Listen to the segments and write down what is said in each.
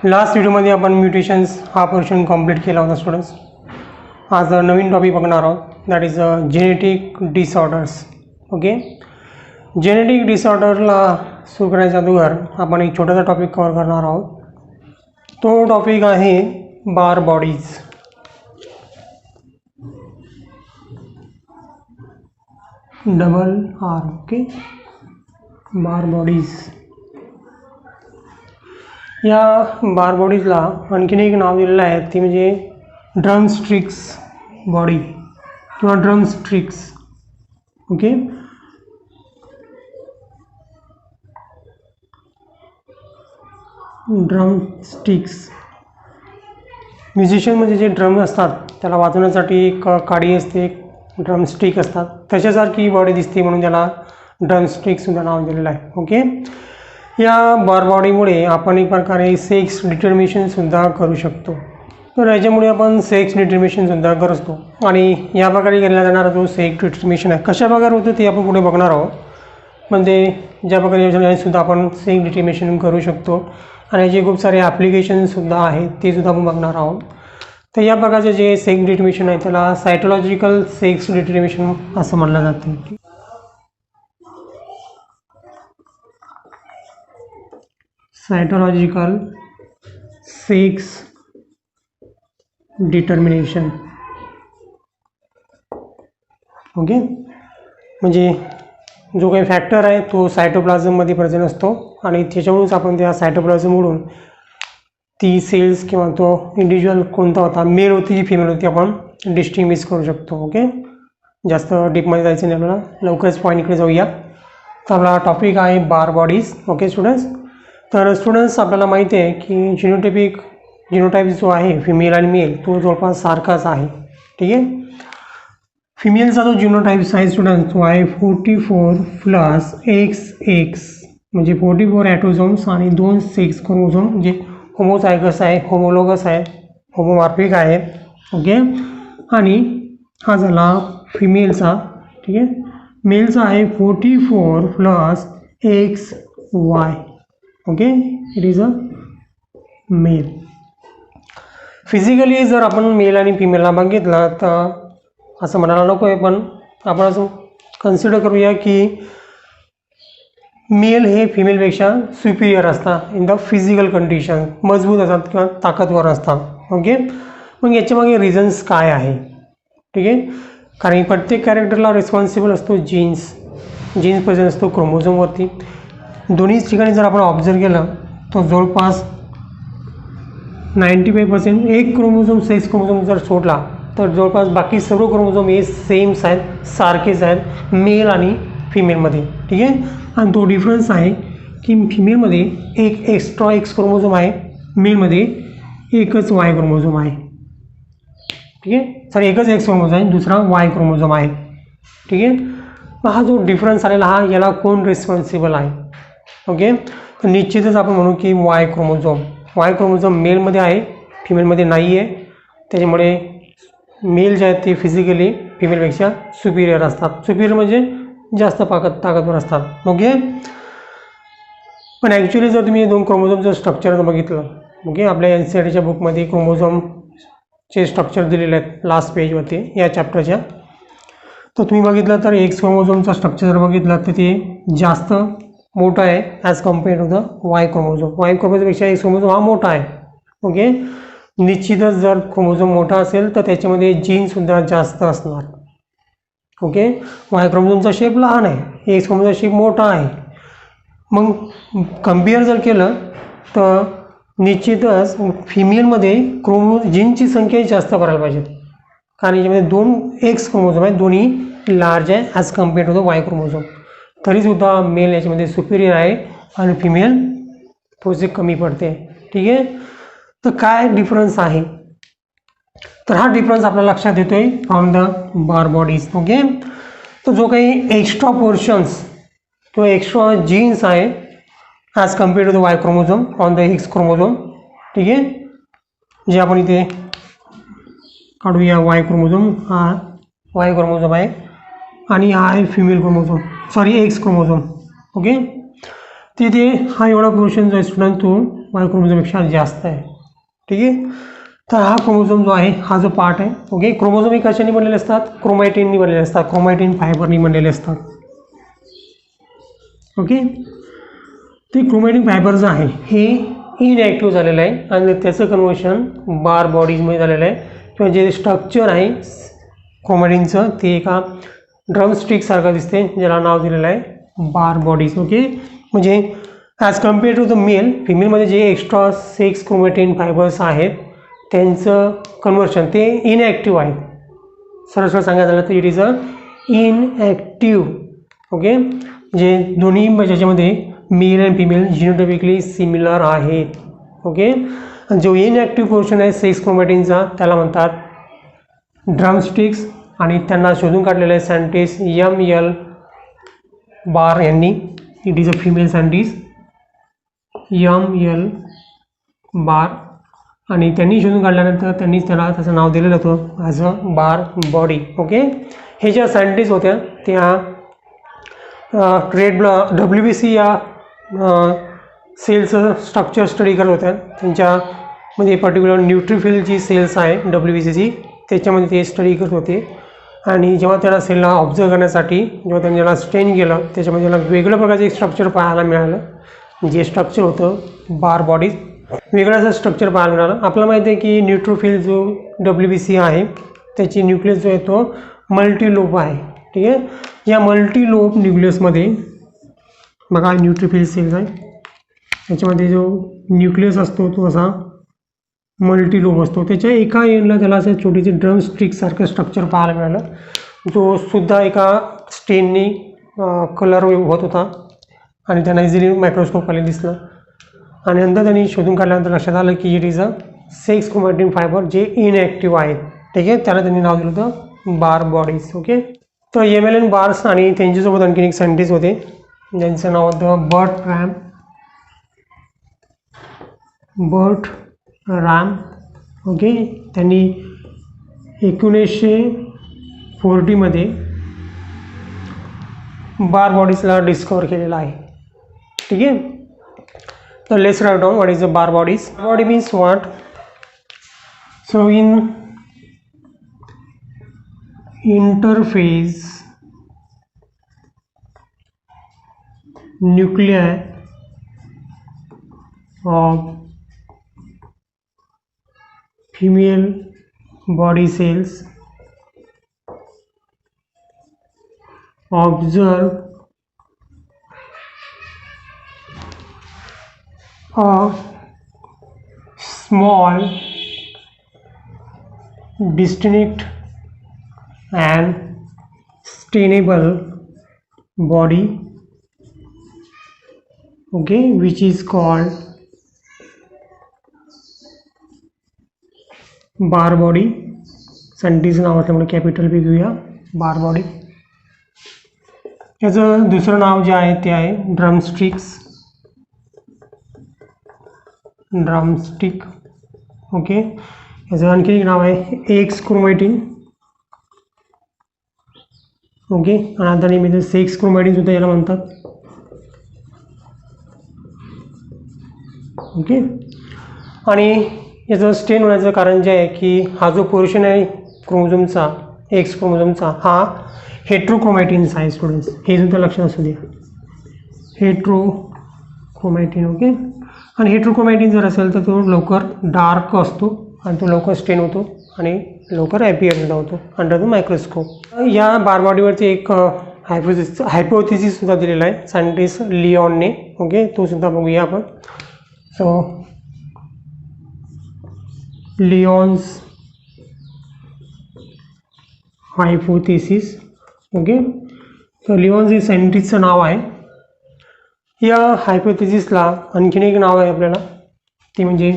Last व्हिडिओमध्ये आपण mutations हा पोर्शन कंप्लीट केला होता स्टुडंट्स. आज नवीन टॉपिक बघणार आहोत, that is genetic disorders. Okay, genetic डिसऑर्डरला सुरू करायच्या अगोदर आपण एक छोटासा टॉपिक कव्हर करणार आहोत. तो टॉपिक आहे बार bodies. Double R. Okay, Barr bodies. या बार बॉडीजला आणखीन एक नाव दिलेलं आहे, ती म्हणजे ड्रमस्टिक्स बॉडी किंवा ड्रमस्टिक्स. Okay, drumsticks. म्युझिशियन म्हणजे जे ड्रम असतात त्याला वाजवण्यासाठी एक काडी असते, एक ड्रमस्टिक असतात, त्याच्यासारखी बॉडी दिसते म्हणून त्याला ड्रमस्टिक्ससुद्धा नाव दिलेलं आहे. ओके, या बार बॉडीमुळे आपण एक प्रकारे सेक्स डिटर्मिनेशनसुद्धा करू शकतो. तर याच्यामुळे आपण सेक्स डिटर्मिनेशनसुद्धा करतो आणि या प्रकारे केला जाणारा जो सेक्स डिटर्मिनेशन आहे कशा प्रकारे होतं ते आपण पुढे बघणार आहोत. म्हणजे ज्या प्रकारे योजनेसुद्धा आपण सेक्स डिटर्मिनेशन करू शकतो आणि याचे खूप सारे ॲप्लिकेशनसुद्धा आहेत ते सुद्धा आपण बघणार आहोत. तर या प्रकारचे जे सेक्स डिटर्मिनेशन आहे त्याला सायटोलॉजिकल सेक्स डिटर्मिनेशन असं म्हणलं जातं. सायटोलॉजिकल सेक्स डिटर्मिनेशन. ओके, म्हणजे जो काही फॅक्टर आहे तो सायटोप्लाझममध्ये प्रेझेंट असतो आणि त्याच्यावरूनच आपण त्या सायटोप्लाझमवरून ती सेल्स किंवा तो इंडिव्हिज्युअल कोणता होता, मेल होती की फिमेल होती, आपण डिस्टिंग्विश करू शकतो. ओके, जास्त डीपमध्ये जायचं नाही आपल्याला, लवकरच पॉईंटकडे जाऊया. तर आपला टॉपिक आहे बार बॉडीज. ओके स्टुडंट्स, तर स्टुडंट्स आपल्याला माहिती आहे की जिनोटाईप जो आहे फिमेल आणि मेल तो जवळपास सारखाच आहे. ठीक आहे, फिमेलचा जो जिनोटाईप्स आहे स्टुडंट्स तो आहे 44 प्लस XX, म्हणजे 44 ॲटोझोम्स आणि 2 सेक्स क्रोमोझोम, म्हणजे होमोझायगस आहे, होमोलोगस आहे, होमोमॉर्फिक आहे. ओके, आणि हा झाला फिमेलचा. ठीक आहे, मेलचा आहे 44 plus XY. Okay, it is a male. Physically जर आपण मेल आणि फिमेलला बघितलं तर असं म्हणायला नको आहे, पण आपण असं कन्सिडर करूया की मेल हे फिमेलपेक्षा सुपिरियर असतात इन द फिजिकल कंडिशन, मजबूत असतात किंवा ताकदवर असतात. ओके, मग याच्यामागे रिझन्स काय आहे? ठीक आहे, कारण प्रत्येक कॅरेक्टरला रिस्पॉन्सिबल असतो जीन्स प्रेझेंट असतो क्रोमोझोमवरती. दोन्ही ठिकाणी जर आपण ऑब्झर्व केलं तर जवळपास 95% एक क्रोमोझोम सेक्स क्रोमोझोम जर सोडला तर जवळपास बाकी सर्व क्रोमोझोम हे सेम्स आहेत, सारखेच आहेत मेल आणि फिमेलमध्ये. ठीक आहे, आणि तो डिफरन्स आहे की फिमेलमध्ये एक एक्स्ट्रा एक्स क्रोमोझोम आहे, मेलमध्ये एकच वाय क्रोमोझोम आहे. ठीक आहे, सर एकच एक्स क्रोमोझोम आहे, दुसरा वाय क्रोमोझोम आहे. ठीक आहे, मग हा जो डिफरन्स आलेला हा याला कोण रिस्पॉन्सिबल आहे? ओके, तर निश्चितच आपण म्हणू की वाय क्रोमोझोम मेलमध्ये आहे, फिमेलमध्ये नाही आहे. त्याच्यामुळे मेल जे आहेत ते फिजिकली फिमेलपेक्षा सुपिरियर असतात. सुपिरियर म्हणजे जास्त ताकदवर असतात. ओके, पण ॲक्च्युली जर तुम्ही दोन क्रोमोझोमचं स्ट्रक्चर बघितलं, ओके, आपल्या NCERTच्या बुकमध्ये क्रोमोझोमचे स्ट्रक्चर दिलेले आहेत लास्ट पेजवरती या चॅप्टरच्या. तर तुम्ही बघितलं तर एक्स क्रोमोझोमचं स्ट्रक्चर जर बघितलं तर ते जास्त मोठं आहे as compare to the Y chromosome. Y क्रोमोझोमपेक्षा एक्स क्रोमोझोम हा मोठा आहे. ओके, निश्चितच जर क्रोमोझोम मोठा असेल तर त्याच्यामध्ये जीनसुद्धा जास्त असणार. ओके, वाय क्रोमोझोमचा शेप लहान आहे, एक्स क्रोमोझोमचा शेप मोठा आहे. मग कम्पेअर जर केलं तर निश्चितच फिमेलमध्ये जीनची संख्या जास्त करायला पाहिजे, कारण याच्यामध्ये 2 एक्स क्रोमोझोम आहेत, दोन्ही लार्ज आहे as compare to the Y chromosome. तरीसुद्धा मेल याच्यामध्ये सुपिरियर आहे आणि फिमेल थोडेसे कमी पडते. ठीक आहे, तर काय डिफरन्स आहे? तर हा डिफरन्स आपल्याला लक्षात येतोय from the Barr bodies. Okay, तर जो काही एक्स्ट्रा पोर्शन्स किंवा एक्स्ट्रा जीन्स आहे as compare to the Y chromosome on the X chromosome. ठीक आहे, जे आपण इथे काढूया, वाय क्रोमोझोम हा वाय क्रोमोझोम आहे आणि हा आहे female chromosome, X chromosome. Okay, तिथे हा एवढा पोर्शन जो आहे स्टुडंट तो वाय क्रोमोझोमपेक्षा जास्त आहे. ठीक आहे. तर हा क्रोमोझोम जो आहे हा जो पार्ट आहे, ओके, क्रोमोझोम हे कशाने बनलेले असतात? क्रोमॅटिननी बनलेले असतात, क्रोमॅटिन फायबरनी बनलेले असतात. ओके. ते क्रोमॅटिन फायबर जे आहे हे इनॲक्टिव्ह झालेलं आहे आणि त्याचं कन्व्हर्शन बार बॉडीजमध्ये झालेलं आहे, किंवा जे स्ट्रक्चर आहे क्रोमॅटिनचं ते एका ड्रमस्टिकसारखं दिसते, ज्याला नाव दिलेलं आहे बार बॉडीज. ओके. म्हणजे as compare to the male, फिमेलमध्ये जे एक्स्ट्रा 6 क्रोमॅटिन फायबर्स आहेत त्यांचं कन्व्हर्शन ते इनॲक्टिव्ह आहेत. सरळ सांगायचं झालं तर it is a inactive. Okay. जे दोन्ही ज्याच्यामध्ये मेल अँड फिमेल जिनोटायपिकली सिमिलर आहेत. ओके. जो इनॲक्टिव्ह पोर्शन आहे 6 क्रोमॅटिनचा त्याला म्हणतात ड्रमस्टिक्स, आणि त्यांना शोधून काढलेलं आहे सायंटिस्ट M.L. बार यांनी. It is a female scientist M.L. बार, आणि त्यांनी शोधून काढल्यानंतर त्यांनी त्याला त्याचं नाव दिलेलं होतं as a bar body. Okay. हे ज्या सायंटिस्ट होत्या त्या WBC या सेलचं स्ट्रक्चर स्टडी करत होत्या. त्यांच्यामध्ये पर्टिक्युलर न्यूट्रिफिल जी सेल्स आहे WBCची त्याच्यामध्ये ते स्टडी करत होते. आणि जेव्हा त्याला सेलला ऑब्झर्व करण्यासाठी जेव्हा त्यांनी त्याला स्टेन केलं त्याच्यामध्ये त्याला वेगळ्या प्रकारचं एक स्ट्रक्चर पाहायला मिळालं. जे स्ट्रक्चर होतं बार बॉडीज, वेगळं असं स्ट्रक्चर पाहायला मिळालं. आपल्याला माहिती आहे की न्यूट्रोफिल जो WBC आहे त्याची न्यूक्लियस जो आहे तो मल्टीलोब आहे. ठीक आहे. या मल्टीलोब न्यूक्लियसमध्ये बघा न्यूट्रोफिल सेल्स आहे, त्याच्यामध्ये जो न्यूक्लियस असतो तो असा मल्टीलोब असतो. त्याच्या एका एंडला त्याला असं छोटीशी ड्रमस्टिकसारखं स्ट्रक्चर पाहायला मिळालं, जो सुद्धा एका स्टेननी कलर होत होता आणि त्यांना इझिली मायक्रोस्कोपखाली दिसलं. आणि नंतर त्यांनी शोधून काढल्यानंतर लक्षात आलं की it is a 6 chromatin fibre जे इनॲक्टिव्ह आहेत. ठीक आहे. त्याला त्यांनी नाव दिलं होतं बार बॉडीज. ओके. तर M.L. बार्स आणि त्यांच्यासोबत आणखीन एक सायंटिस्ट होते ज्यांचं नाव होतं बर्ट रॅम. ओके. त्यांनी 1940 बार बॉडीजला डिस्कवर केलेला आहे. ठीक आहे. तर let's write down what is a Barr bodies. Body means what? So in interphase nuclei of female body cells observe a small distinct and stainable body, okay, which is called bar body. Scientist नाव असल्यामुळे capital बी घेऊया, बार body. याचं दुसरं नाव जे आहे ते आहे drumstick. Okay. याचं आणखी एक नाव आहे एक्स क्रोमॅटिन. ओके. आणि आता नेहमी 6 क्रोमॅटिन सुद्धा याला म्हणतात. ओके. आणि याचं स्टेन होण्याचं कारण जे आहे की हा जो पोर्शन आहे क्रोमोझोमचा, एक्स क्रोमोझोमचा, हा हेट्रोक्रोमॅटिन्स आहे स्टुडंट्स. हे सुद्धा लक्षात असू द्या, हेट्रोक्रोमॅटिन. ओके. आणि हेट्रोक्रोमॅटिन जर असेल तर तो लवकर डार्क असतो आणि तो लवकर स्टेन होतो आणि लवकर ॲपियर सुद्धा होतो अंडर द मायक्रोस्कोप. या बार बॉडीवरती एक हायपोथेसिस सुद्धा दिलेला आहे सायंटिस्ट लिओनने. ओके. तो सुद्धा बघूया आपण. So Lyon's hypothesis. ओके. तर लिओन्स हे सायंटिस्टचं नाव आहे. या हायपोथेसिसला आणखीन एक नाव आहे आपल्याला, ते म्हणजे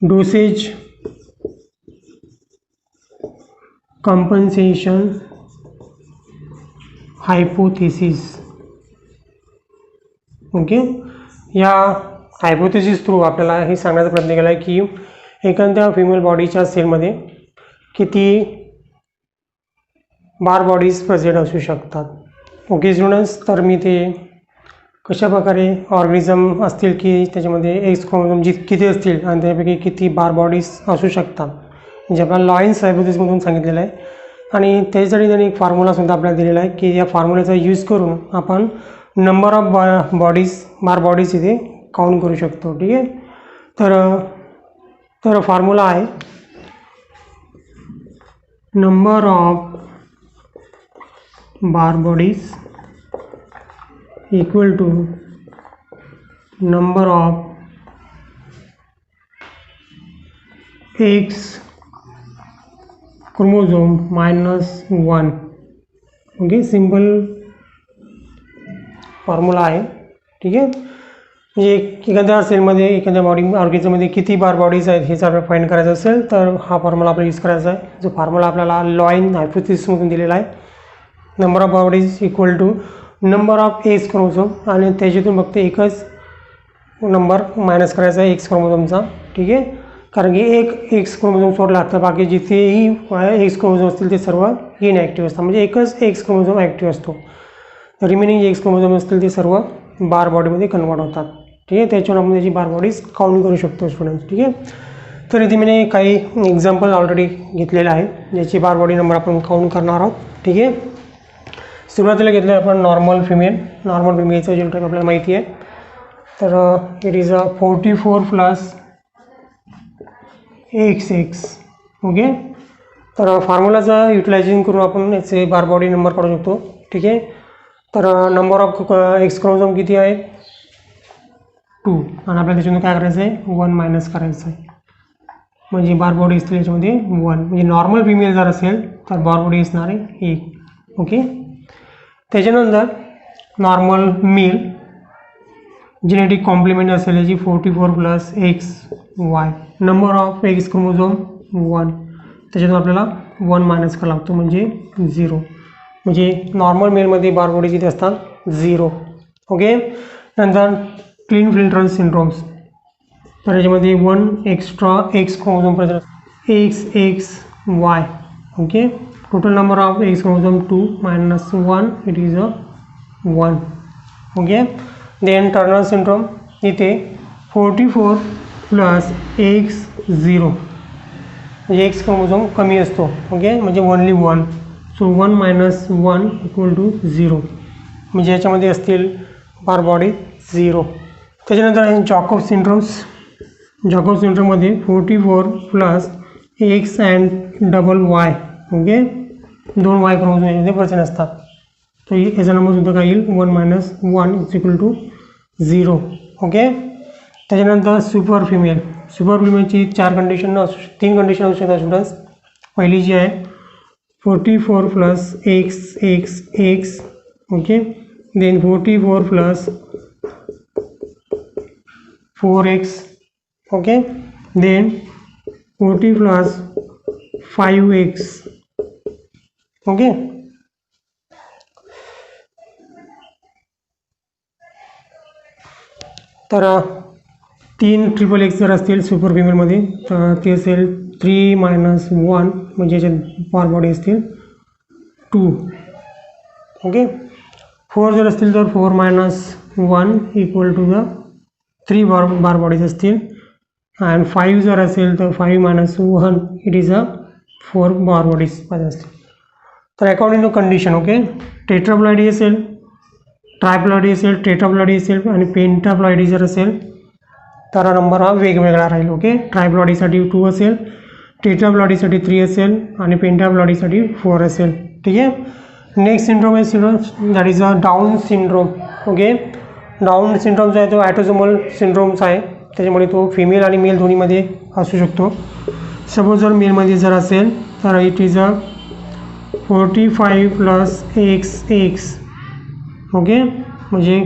डोसेज कंपन्सेशन हायपोथेसिस. ओके. या हायपोथेसिस थ्रू आपल्याला हे सांगण्याचा प्रयत्न केला आहे की एखाद्या फिमेल बॉडीच्या सेलमध्ये किती बार बॉडीज प्रेझेंट असू शकतात. Okay students. तर मी ते कशा प्रकारे ऑर्गॅनिझम असतील की त्याच्यामध्ये एक्स क्रोमोझोम किती असतील आणि त्यापैकी किती बार बॉडीज असू शकतात, म्हणजे आपल्याला लॉयन्स हायपोथेसिसमधून सांगितलेलं आहे. आणि त्याच्यासाठी त्यांनी एक फॉर्म्युलासुद्धा आपल्याला दिलेला आहे की या फॉर्म्युल्याचा यूज करून आपण नंबर ऑफ बार बॉडीज इथे काउंट करू शकतो. ठीक आहे. तर फॉर्म्युला आहे number of Barr bodies equal to number of X chromosome -1. Okay, simple formula आहे. ठीक आहे. म्हणजे एखाद्या सेलमध्ये एखाद्या ऑर्गॅनिझममध्ये किती बार बॉडीज आहेत हे जर फाइंड करायचं असेल तर हा फॉर्म्युला आपल्याला यूज करायचा आहे. जो फॉर्म्युला आपल्याला लॉयन हायपोथेसिसमधून दिलेला आहे. Number of bodies equal to number of X chromosome आणि त्याच्यातून फक्त एकच नंबर मायनस करायचा आहे एक्स क्रोमोझोमचा. ठीक आहे. कारण की एक एक्स क्रोमोझोम सोडला तर बाकी जिथेही एक्स क्रोमोझोम असतील ते सर्व इनॲक्टिव्ह असतात. म्हणजे एकच एक्स क्रोमोझोम ॲक्टिव्ह असतो. रिमेनिंग एक्स क्रोमोझोम असतील ते सर्व बार बॉडीमध्ये कन्वर्ट होतात. ठीक आहे. त्याच्यावर आपण त्याची बार बॉडीज काउंट करू शकतो स्टुडंट्स. ठीक आहे. तर इथे मी काही एक्झाम्पल ऑलरेडी घेतलेले आहेत ज्याची बार बॉडी नंबर आपण काउंट करणार आहोत. ठीक आहे. सुरुवातीला घेतलं आपण नॉर्मल फिमेलचं रिझल्ट आपल्याला माहिती आहे. तर it is 44 plus XX. Okay. तर फॉर्म्युलाचा युटिलायझेशन करून आपण याचे बार बॉडी नंबर काढू शकतो. ठीक आहे. तर नंबर ऑफ एक्स क्रोमोझोम किती आहे 2 आणि आपल्याला त्याच्यातून काय करायचं आहे 1 मायनस करायचं आहे. म्हणजे बार बॉडी असतील याच्यामध्ये 1. म्हणजे नॉर्मल फिमेल जर असेल तर बार बॉडी असणार आहे 1. ओके. त्याच्यानंतर नॉर्मल मेल जेनेटिक कॉम्प्लिमेंट असेल याची 44 plus XY. Number of X chromosome 1. त्याच्यातून आपल्याला 1 मायनस करावा लागतो म्हणजे 0. म्हणजे नॉर्मल मेलमध्ये बार बॉडी किती असतात 0. ओके. नंतर क्लिनफिल्टर सिंड्रोम्स. तर याच्यामध्ये 1 extra X chromosome present XXY. Okay. Total number of X chromosome 2 minus 1 it is 1. Okay. Then Turner syndrome इथे 44 प्लस X0 म्हणजे एक्स क्रोमोझोम कमी असतो. ओके. म्हणजे only 1. So 1 minus 1 equal to 0. म्हणजे याच्यामध्ये असतील बार बॉडी 0. त्याच्यानंतर जॅकोब सिंड्रोममध्ये 44 plus X and double Y. Okay. 2 Y chromosome याच्यामध्ये प्रेझेंट असतात. तर याचा नंबरसुद्धा काय येईल 1 minus 1 is equal to 0. Okay. त्याच्यानंतर सुपर फिमेलची 3 कंडिशन असू शकतात स्टुडंट्स. पहिली जी आहे 44 plus XX. Okay. Then 44 plus 4X. Okay. Then 40 plus 5X. Okay. तर 3 XXX जर असतील सुपर फिमेलमध्ये तर ते असेल 3 मायनस 1 म्हणजे याच्यात बार बॉडी असतील 2. ओके. 4 जर असतील तर 4 minus 1 equal to the 3 Barr bodies असतील. अँड 5 जर असेल तर 5 minus 1 it is 4 Barr bodies पाहिजे असतील. तर according to condition. Okay. Tetraploidy असेल, ट्रायप्लॉइडी असेल, टेट्राप्लॉइडी असेल आणि पेंटाप्लॉइडी जर असेल तर नंबर हा वेगवेगळा राहील. ओके. ट्रायप्लॉइडीसाठी 2 असेल, टेट्राप्लॉइडीसाठी 3 असेल आणि पेंटाप्लॉइडीसाठी 4 असेल. ठीक आहे. नेक्स्ट सिंड्रोम आहे that is down syndrome. Okay. Down syndrome जो आहे तो ॲटोझोमल सिंड्रोमचा आहे. त्याच्यामुळे तो फिमेल आणि मेल दोन्हीमध्ये असू शकतो. सपोज जर मेलमध्ये जर असेल तर it is 45 plus XX. Okay. म्हणजे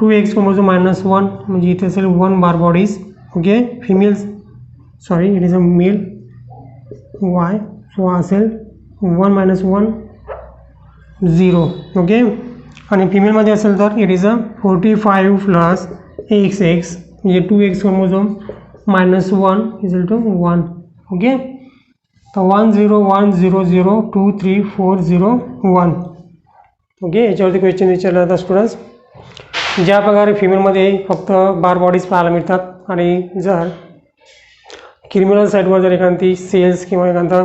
2X क्रोमोझोम मायनस 1 म्हणजे इथे असेल 1 bar bodies. Okay. It is a male Y. So असेल 1 मायनस 1 0. ओके. आणि फिमेलमध्ये असेल तर इट इज 45 प्लस XX म्हणजे 2X chromosome minus 1 is to 1. Okay. तर 1 0 1 0 0 2 3 4 0 1. ओके. याच्यावरती क्वेश्चन विचारला जातात स्टुडंट्स. ज्या प्रकारे फिमेलमध्ये फक्त बार बॉडीज पाहायला मिळतात आणि जर क्रिमिनल साईडवर जर एखादी सेल्स किंवा एखादा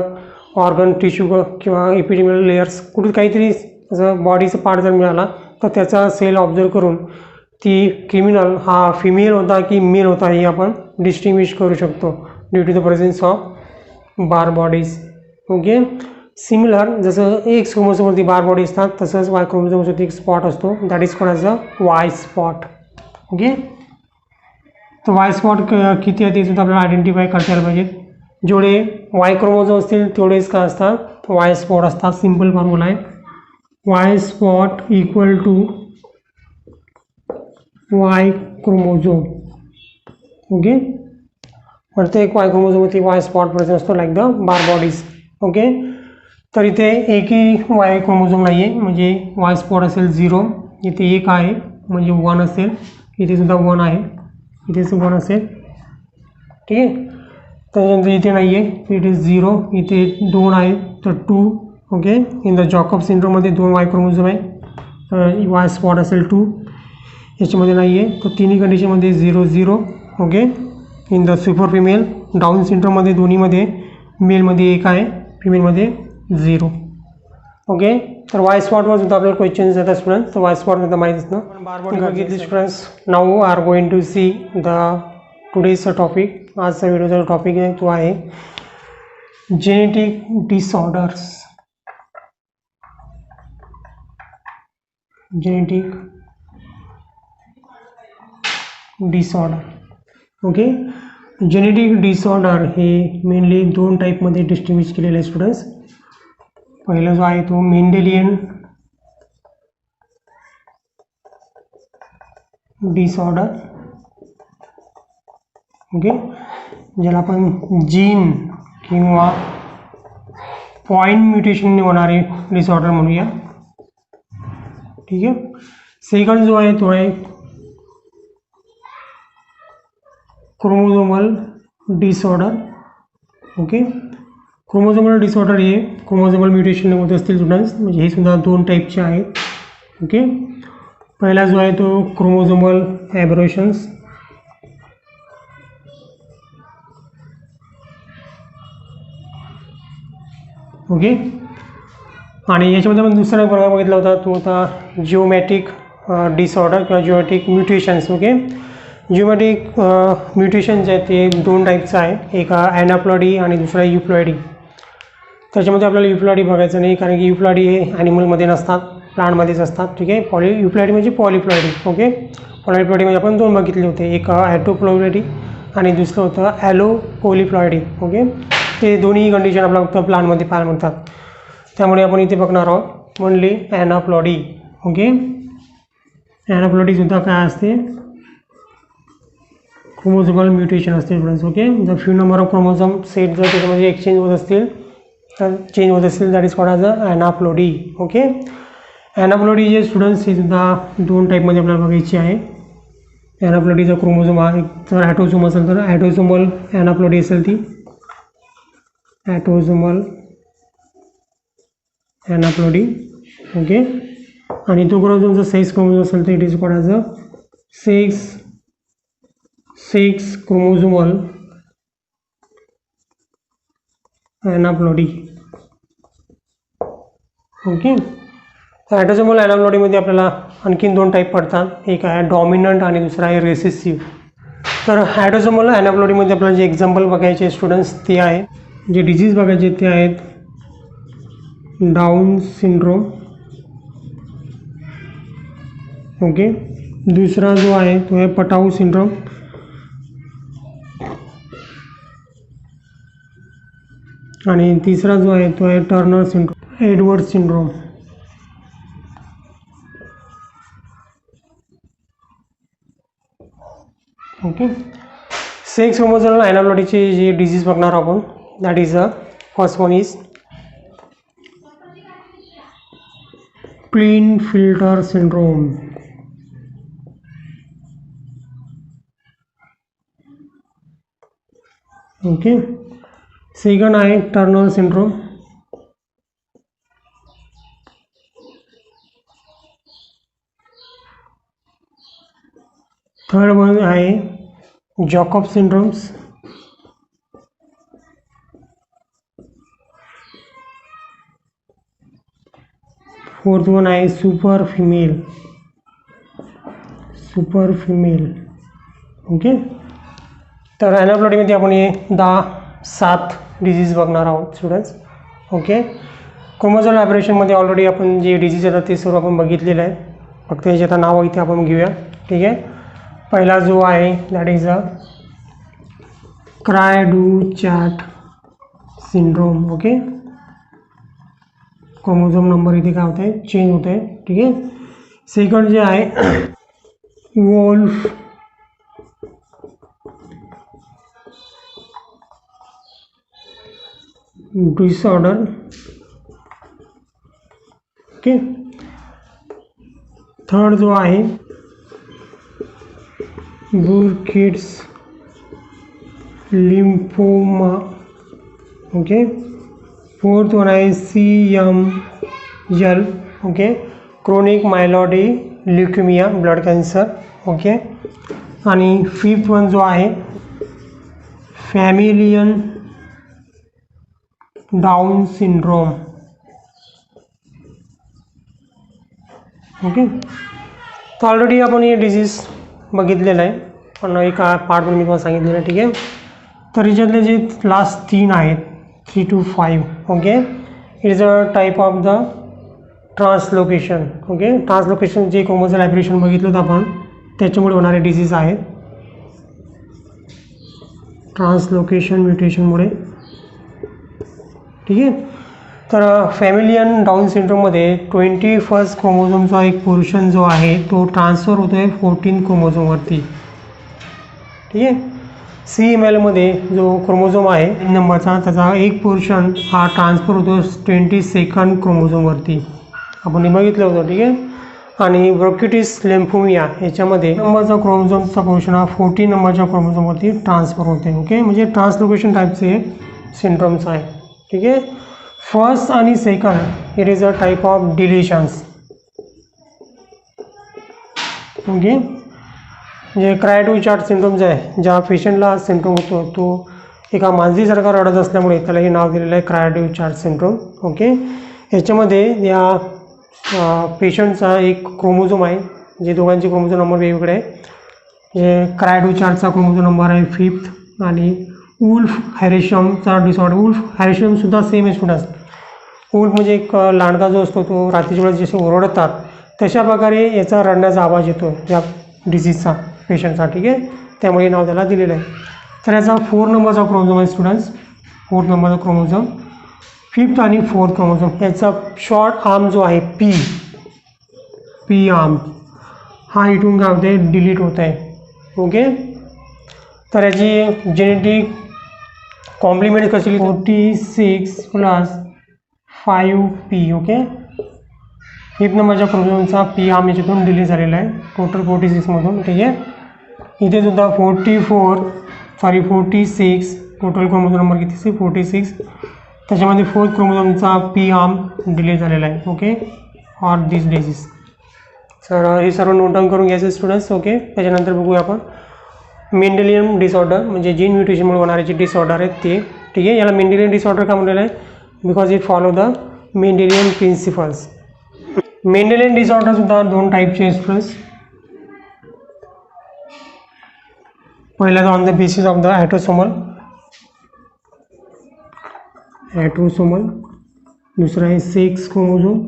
ऑर्गन टिश्यू किंवा एपिडेमियल लेयर्स कुठे काहीतरी जर बॉडीचा पार्ट जर मिळाला तर त्याचा सेल ऑब्झर्व करून ती क्रिमिनल हा फिमेल होता की मेल होता हे आपण डिस्टिंग्विश करू शकतो due to the presence of Barr bodies. Okay. Similar जसं एक्स क्रोमोझोमवरती बार बॉडी असतात तसंच वाय क्रोमोझोमवरती एक स्पॉट असतो that is called as a Y spot. Okay. तर वाय स्पॉट किती आहे ते सुद्धा आपल्याला आयडेंटिफाय करता यायला पाहिजे. जेवढे वाय क्रोमोझोम असतील तेवढेच काय असतात वाय स्पॉट असतात. सिम्पल फॉर्म्युला आहे Y spot equal to Y chromosome. Okay. प्रत्येक वाय क्रोमोझोमवरती वाय स्पॉट प्रेझेंट असतो like the Barr bodies. Okay. तर इथे एकही वाय क्रोमोझोम नाही आहे म्हणजे वाय स्पॉट असेल 0, इथे 1 आहे म्हणजे 1 असेल, इथे सुद्धा 1 आहे, इथे सुद्धा 1 असेल. ठीक आहे. त्याच्यानंतर इथे नाही आहे इथे 0, इथे 2 आहे तर 2. ओके. इन द जॉकब सिंड्रोममध्ये 2 वाय क्रोमोझोम आहे तर वाय स्पॉट असेल 2. याच्यामध्ये नाही आहे तर तिन्ही कंडिशनमध्ये 0 0. Okay. In the super female Down सिंड्रोममध्ये दोन्हीमध्ये मेलमध्ये 1 आहे फिमेलमध्ये 0. ओके. तर वाय स्पॉटवर सुद्धा आपल्याला क्वेश्चन्स येतात स्टुडंट्स. तर वाय स्पॉट सुद्धा माहीत असतं. बार बॉडी बघितली students. Now are going to see the टुडेचा टॉपिक. आजचा व्हिडिओचा टॉपिक आहे तो आहे genetic disorders. Genetic disorder. Okay. Genetic disorder हे मेनली 2 टाईपमध्ये डिस्टिंग्विश केलेले आहे स्टुडंट्स. पहिला जो आहे तो मेंडेलियन डिसऑर्डर. ओके. ज्याला आपण जीन किंवा पॉइंट म्युटेशनने होणारे डिसऑर्डर म्हणूया. ठीक आहे. सेकंड जो आहे तो आहे chromosomal disorder. Okay. Chromosomal disorder हे क्रोमोझोमल म्युटेशन होत असतील स्टुडंट्स म्हणजे हे सुद्धा 2 टाईपचे आहेत. ओके. पहिला जो आहे तो क्रोमोझोमल ॲबरेशन्स. ओके. आणि याच्यामध्ये आपण दुसरा प्रकार बघितला होता तो होता जिओमॅटिक डिसऑर्डर किंवा geomatic mutations. Okay. Geomatic mutation जे आहे ते 2 टाईपचं आहे. एक ॲनाप्लॉडी आणि दुसरा युप्लॉइडी. त्याच्यामध्ये आपल्याला युप्लॉइडी बघायचं नाही कारण की युप्लॉइडी हे ॲनिमलमध्ये नसतात प्लांटमध्येच असतात. ठीक आहे. युप्लॉइडी म्हणजे पॉलिप्लॉइडी. ओके. पॉलिप्लॉइडी म्हणजे आपण 2 बघितले होते एक ॲटोप्लॉइडी आणि दुसरं होतं ॲलोपोलिप्लॉइडी. ओके. ते दोन्ही कंडिशन आपल्याला फक्त प्लांटमध्ये पाहायला मिळतात त्यामुळे आपण इथे बघणार आहोत म्हणली ॲनाप्लॉडी. ओके. ॲनाप्लॉडी सुद्धा काय असते क्रोमोझोमल म्युटेशन असते स्टुडंट्स. ओके. जर few number of chromosome set जर त्याच्यामध्ये एक्सचेंज होत असतील तर चेंज होत असतील that is called as a aneuploidy. Okay. Aneuploidy जे स्टुडंट्स हे सुद्धा 2 टाईपमध्ये आपल्याला बघायची आहे. ॲनाप्लॉडीचा क्रोमोझोम हा जर ॲटोझोम असेल तर ॲटोझोमल ॲनाप्लॉडी असेल ती ॲटोझोमल ॲनाप्लॉडी. ओके. आणि तो क्रोमोझोमचा सेक्स क्रोमोझोम असेल तर it is called as a sex chromosomal aneuploidy. Okay. तर ॲटोझोमल ॲनाप्लॉडीमध्ये आपल्याला आणखीन 2 टाईप पडतात. एक आहे डॉमिनंट आणि दुसरा आहे रेसेसिव्ह. तर ॲटोझोमल ॲनाप्लॉडीमध्ये आपल्याला जे एक्झाम्पल बघायचे स्टुडंट्स ते आहे जे डिझीज बघायचे ते आहेत डाऊन सिंड्रोम. ओके. दुसरा जो आहे तो आहे पटाऊ सिंड्रोम. आणि तिसरा जो आहे तो आहे Turner syndrome Edward syndrome. Okay. Sex chromosomal ॲनाप्लॉडीचे जे डिझीज बघणार आपण that is a first one is Klinefelter syndrome. Okay. Second आहे टर्नर सिंड्रोम. थर्ड वन आहे जॉकब सिंड्रोम्स. फोर्थ वन आहे सुपर फिमेल. ओके. तर ॲनाप्लॉटीमध्ये आपण हे 10-7 डिजीज बघणार आहोत स्टुडंट्स. ओके. क्रोमोझोमल ॲबरेशनमध्ये ऑलरेडी आपण जे डिजीज येतात ते सर्व आपण बघितलेलं आहे. फक्त याचे आता नाव इथे आपण घेऊया. ठीक आहे. पहिला जो आहे that is a cry-do-chart syndrome. Okay. Chromosome number इथे काय होत आहे चेंज होत आहे. ठीक आहे. सेकंड जे आहे वोल्फ डिसऑर्डर. ओके. थर्ड जो आहे Burkitt's lymphoma. Okay. Fourth one आहे CML. Okay. Chronic myeloid leukaemia blood cancer. Okay. आणि फिफ्थ वन जो आहे फॅमिलियन डाऊन सिंड्रोम. ओके. तर ऑलरेडी आपण हे डिजीज बघितलेलं आहे पण एक पार्ट पण मी तुम्हाला सांगितलेलं आहे. ठीक आहे. तर याच्यातले जे लास्ट 3 आहेत 3 to 5. Okay. It is a type of the translocation. Okay. Translocation जे क्रोमोझोमल ॲबरेशन बघितलं होतं आपण त्याच्यामुळे होणारे डिजीज आहेत. ट्रान्सलोकेशन म्युटेशनमुळे. ठीक आहे. तर फॅमिलियन डाऊन सिंड्रोममध्ये 21st क्रोमोझोमचा एक पोर्शन जो आहे तो ट्रान्सफर होतो आहे 14 क्रोमोझोमवरती. ठीक आहे. CMLमध्ये जो क्रोमोझोम आहे नंबरचा त्याचा एक पोर्शन हा ट्रान्सफर होतो 22nd क्रोमोझोमवरती. आपण हे बघितलं होतं. ठीक आहे. आणि ब्रोंकिटिस लिम्फोमिया याच्यामध्ये नंबरचा क्रोमोझोमचा पोर्शन हा 14 नंबरच्या क्रोमोझोमवरती ट्रान्सफर होते. ओके. म्हणजे ट्रान्सलोकेशन टाईपचे सिंड्रोम्स आहे. ठीक आहे. फर्स्ट आणि second it is a type of deletions. Okay. म्हणजे क्राय-डू-चार्ट सिंड्रोम जे आहे ज्या पेशंटला सिंड्रोम होतो तो एका मांजरीसारखा रडत असल्यामुळे त्याला हे नाव दिलेलं आहे क्राय-डू-चार्ट सिंड्रोम. ओके. याच्यामध्ये या पेशंटचा एक क्रोमोझोम आहे जे दोघांचे क्रोमोझोम नंबर वेगवेगळे आहे. जे क्राय-डू-चार्टचा क्रोमोझोम नंबर आहे 5th आणि वुल्फ हॅरिशमचा डिसऑर्डर. वुल्फ हॅरिशमसुद्धा सेम आहे स्टुडंट्स. वुल्फ म्हणजे एक लांडगा जो असतो तो रात्रीच्या वेळेस जसे ओरडतात तशा प्रकारे याचा रडण्याचा आवाज येतो या डिसीजचा पेशंटचा. ठीक आहे. त्यामुळे नाव त्याला दिलेलं आहे. तर याचा 4 नंबरचा क्रोमोझोम आहे स्टुडंट्स. 4th नंबरचा क्रोमोझोम 5th आणि 4th क्रोमोझोम. याचा शॉर्ट आर्म जो आहे पी आर्म हा इथून काय होते डिलीट होत आहे. ओके. तर याची जेनेटिक कॉम्प्लिमेंट कशी 46 + 5P. ओके. 5th नंबरच्या क्रोमोझोमचा P आर्म याच्यातून डिलीट झालेला आहे टोटल 46 मधून. ठीक आहे. इथे सुद्धा 46 टोटल क्रोमोझोम नंबर किती 46. त्याच्यामध्ये 4th क्रोमोझोमचा P आर्म डिलीट झालेला आहे. ओके. Or this disease. तर हे सर्व नोट डाऊन करून घ्यायचं स्टुडंट्स. ओके. त्याच्यानंतर बघूया आपण मेंडेलियन डिसऑर्डर म्हणजे जीन म्युटेशनमुळे होणारे जे डिसऑर्डर आहेत ते. ठीक आहे. याला मेंडेलियन डिसऑर्डर का म्हटलेलं आहे because it follow the Mendelian principles. Mendelian disorder सुद्धा 2 टाईपचे स्टुडंट्स. पहिला on the basis of the autosomal. दुसरा आहे सेक्स क्रोमोझोम.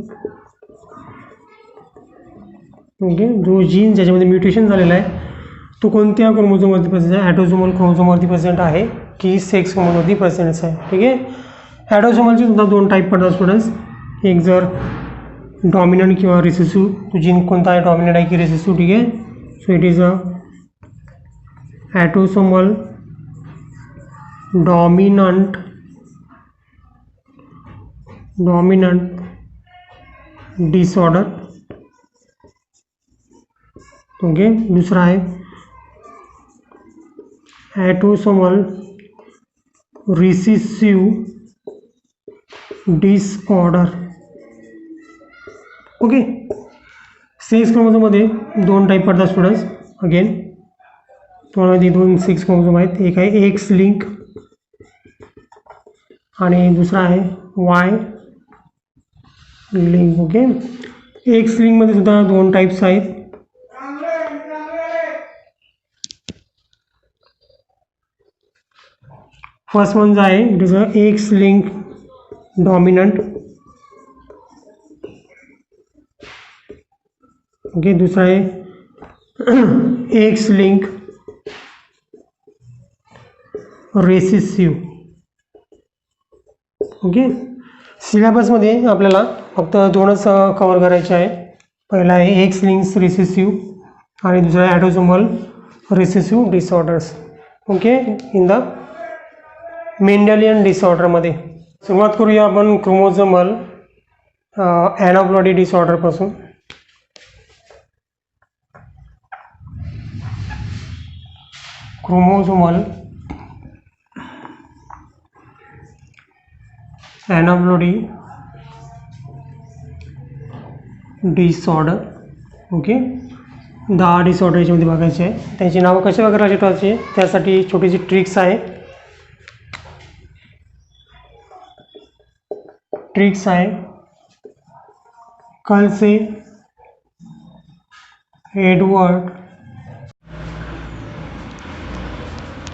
ओके. जो जीन ज्याच्यामध्ये म्युटेशन झालेला आहे तो कोणत्या क्रोमोझोमवरती प्रेझेंट आहे ॲटोसोमल क्रोमोझोमवरती प्रेझेंट आहे की सेक्स क्रोमोझोमवरती प्रेझेंट आहे. ठीक आहे. ॲटोसोमलचे सुद्धा 2 टाईप पडतात स्टुडंट्स. एक जर डॉमिनंट किंवा रिसेसिव्ह तो जीन कोणता आहे डॉमिनंट आहे की रिसेसिव्ह. ठीक आहे. So it is a autosomal dominant disorder. Okay. दुसरा आहे autosomal recessive disorder. Okay. Sex क्रोमोझोममध्ये 2 टाईप पडतात स्टुडंट्स. अगेन तुम्हाला दोन 6 क्रोमोझोम आहेत. एक आहे एक्स लिंक आणि दुसरा आहे वाय लिंक. ओके, एक्स लिंकमध्ये सुद्धा दोन टाईप्स आहेत. फर्स्ट वन जो आहे it is a x link dominant. Okay, दूसरा है एक्स लिंक रेसिसिव्ह. ओके, सिलेबसमध्ये आपल्याला फक्त दोनच कव्हर करायचे आहे. पहिला आहे एक्स लिंक्स रेसिसिव्ह आणि दुसरा आहे autosomal recessive disorders. Okay, in the Mendelian डिसऑर्डरमध्ये सुरुवात करूया आपण क्रोमोझोमल ॲनाप्लॉइडी डिसऑर्डरपासून. Chromosomal aneuploidy disorder. Okay, 10 disorder याच्यामध्ये बघायचे आहे. त्यांची नावं कशा वगैरे ठेवायची त्यासाठी छोटीशी ट्रिक्स आहे. ट्रिक्स आहे कल्से एडवर्ड.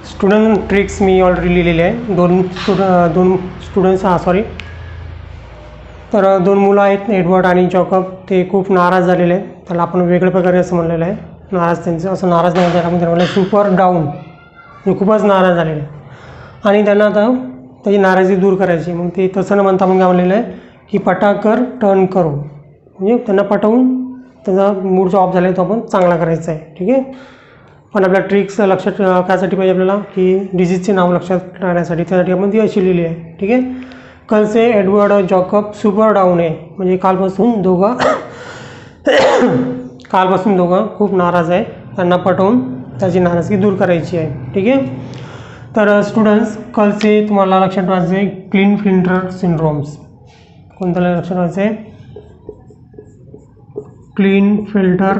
स्टुडंट ट्रिक्स मी ऑलरेडी लिहिलेले आहे. दोन स्टुडंट्स तर दोन मुलं आहेत एडवर्ड आणि जॉकब. ते खूप नाराज झालेले आहेत. त्याला आपण वेगळ्या प्रकारे असं म्हणलेलं आहे. नाराज त्यांचं असं नाराज नाही त्याला आपण म्हणलं सुपर डाऊन. ते खूपच नाराज झालेले आणि त्यांना आता त्याची नाराजी दूर करायची. मग ते तसं न म्हणता आपण काय म्हणलेलं आहे की पटाकर टर्न करो, म्हणजे त्यांना पटवून त्याचा मूड जो ऑफ झाला आहे तो आपण चांगला करायचा आहे. ठीक आहे, पण आपल्या ट्रिक्स लक्षात कायसाठी पाहिजे आपल्याला की डिझीजचे नाव लक्षात राहण्यासाठी. त्यासाठी आपण ती अशी लिहिली आहे. ठीक आहे, कल से एडवर्ड जॉकब सुपर डाऊन आहे म्हणजे कालपासून दोघं खूप नाराज आहे. त्यांना पटवून त्याची नाराजगी दूर करायची आहे. ठीक आहे, तर स्टुडंट्स कल से तुम्हाला लक्षात ठेवायचं आहे क्लिनफिल्टर सिंड्रोम्स. कोणत्याला लक्षात ठेवायचं आहे? क्लिनफिल्टर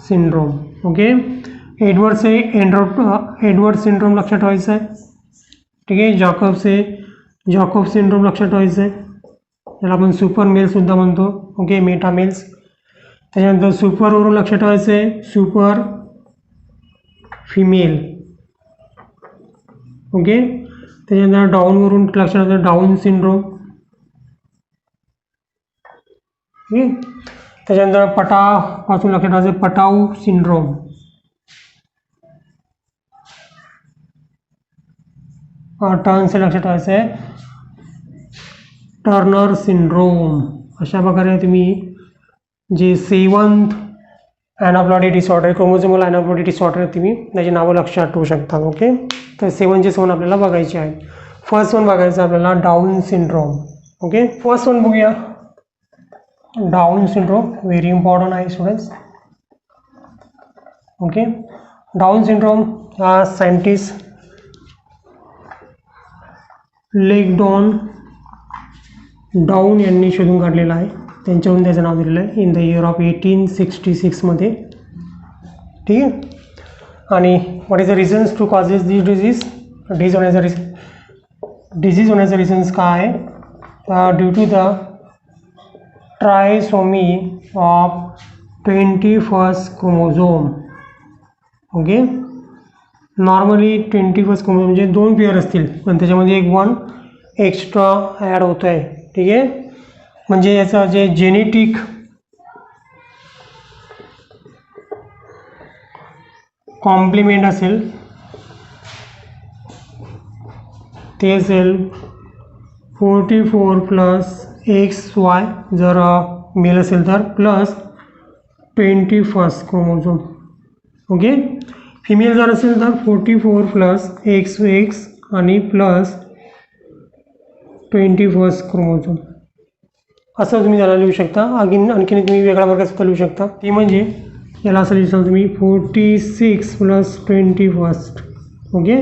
सिंड्रोम. ओके, एडवर्ड से एडवर्ड सिंड्रोम लक्षात ठेवायचं आहे. ठीक आहे, जॉकब सिंड्रोम लक्षात ठेवायचं आहे. त्याला आपण सुपर मेलसुद्धा म्हणतो. Okay, meta males. त्याच्यानंतर सुपरवरून लक्षात ठेवायचं आहे सुपर फिमेल. ओके, त्याच्यानंतर डाऊनवरून लक्षात ठेवायचं डाऊन सिंड्रोम. ओके, त्याच्यानंतर पटापासून लक्षात ठेवायचं पटाऊ सिंड्रोम. टर्न से लक्षात ठेवायचं आहे टर्नर सिंड्रोम. अशा प्रकारे तुम्ही जे 7th ॲनाप्लॉइडी disorder chromosomal aneuploidy disorder तुम्ही त्याची नावं लक्षात ठेवू शकता. ओके, तर 7चे 7 आपल्याला बघायचे आहे. फर्स्ट वन बघायचं आपल्याला down syndrome. Okay, first one बघूया डाऊन सिंड्रोम. व्हेरी इम्पॉर्टंट आहे स्टुडंट्स. ओके, डाऊन सिंड्रोम हा सायंटिस्ट लेगडॉन डाऊन यांनी शोधून काढलेला आहे. त्यांच्यावरून त्याचं नाव दिलेलं आहे इन द इयर ऑफ 1866 मध्ये. ठीक आहे, आणि what is the reasons to causes this disease. Disease होण्याचं रिझन्स काय आहे? Due to the trisomy of 21st chromosome. Okay, normally 21st chromosome म्हणजे 2 पेअर असतील पण त्याच्यामध्ये एक 1 एक्स्ट्रा ॲड होतो आहे. ठीक आहे, म्हणजे याचं जे जेनेटिक कॉम्प्लिमेंट असेल ते असेल 44 प्लस XY जर मेल असेल तर plus 21st chromosome. Okay, female जर असेल तर 44 प्लस XX आणि प्लस 21st क्रोमोझोम. असं तुम्ही त्याला लिहू शकता. आणखीन तुम्ही वेगळ्या प्रकारे सुद्धा लिहू शकता. ती म्हणजे याला असं लिहू शकता तुम्ही 46 प्लस 21st. ओके,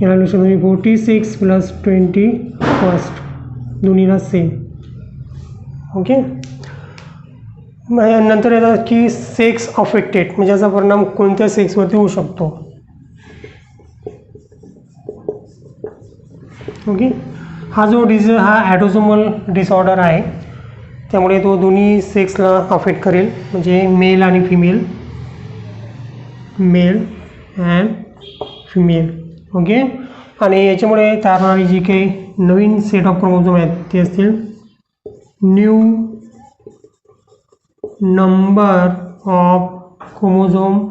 याला लिहू शकता तुम्ही 46 प्लस 21st दोन्हीला सेम. ओके, नंतर येतात की सेक्स अफेक्टेड, म्हणजे याचा परिणाम कोणत्या सेक्सवरती होऊ शकतो. ओके, हा जो डिझीज हा ॲटोझोमल डिसऑर्डर आहे, त्यामुळे तो दोन्ही सेक्सला अफेक्ट करेल, म्हणजे मेल आणि female, male and female. Okay, आणि याच्यामुळे तयार होणारी जी काही नवीन सेट ऑफ क्रोमोझोम आहेत ते असतील न्यू नंबर ऑफ क्रोमोझोम,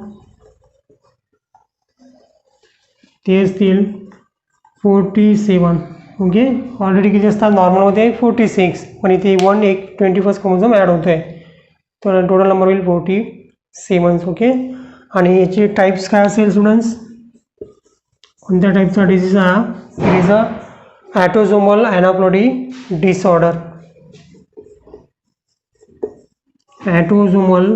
ते असतील 47. ओके, ऑलरेडी किती असतात नॉर्मलमध्ये 46, पण इथे 21 क्रोमोझोम ॲड होतो आहे, तर टोटल नंबर होईल 47. ओके, आणि याची टाईप्स काय असेल स्टुडंट्स, कोणत्या टाईपचा डिझीज हा, it is a autosomal aneuploidy disorder. Autosomal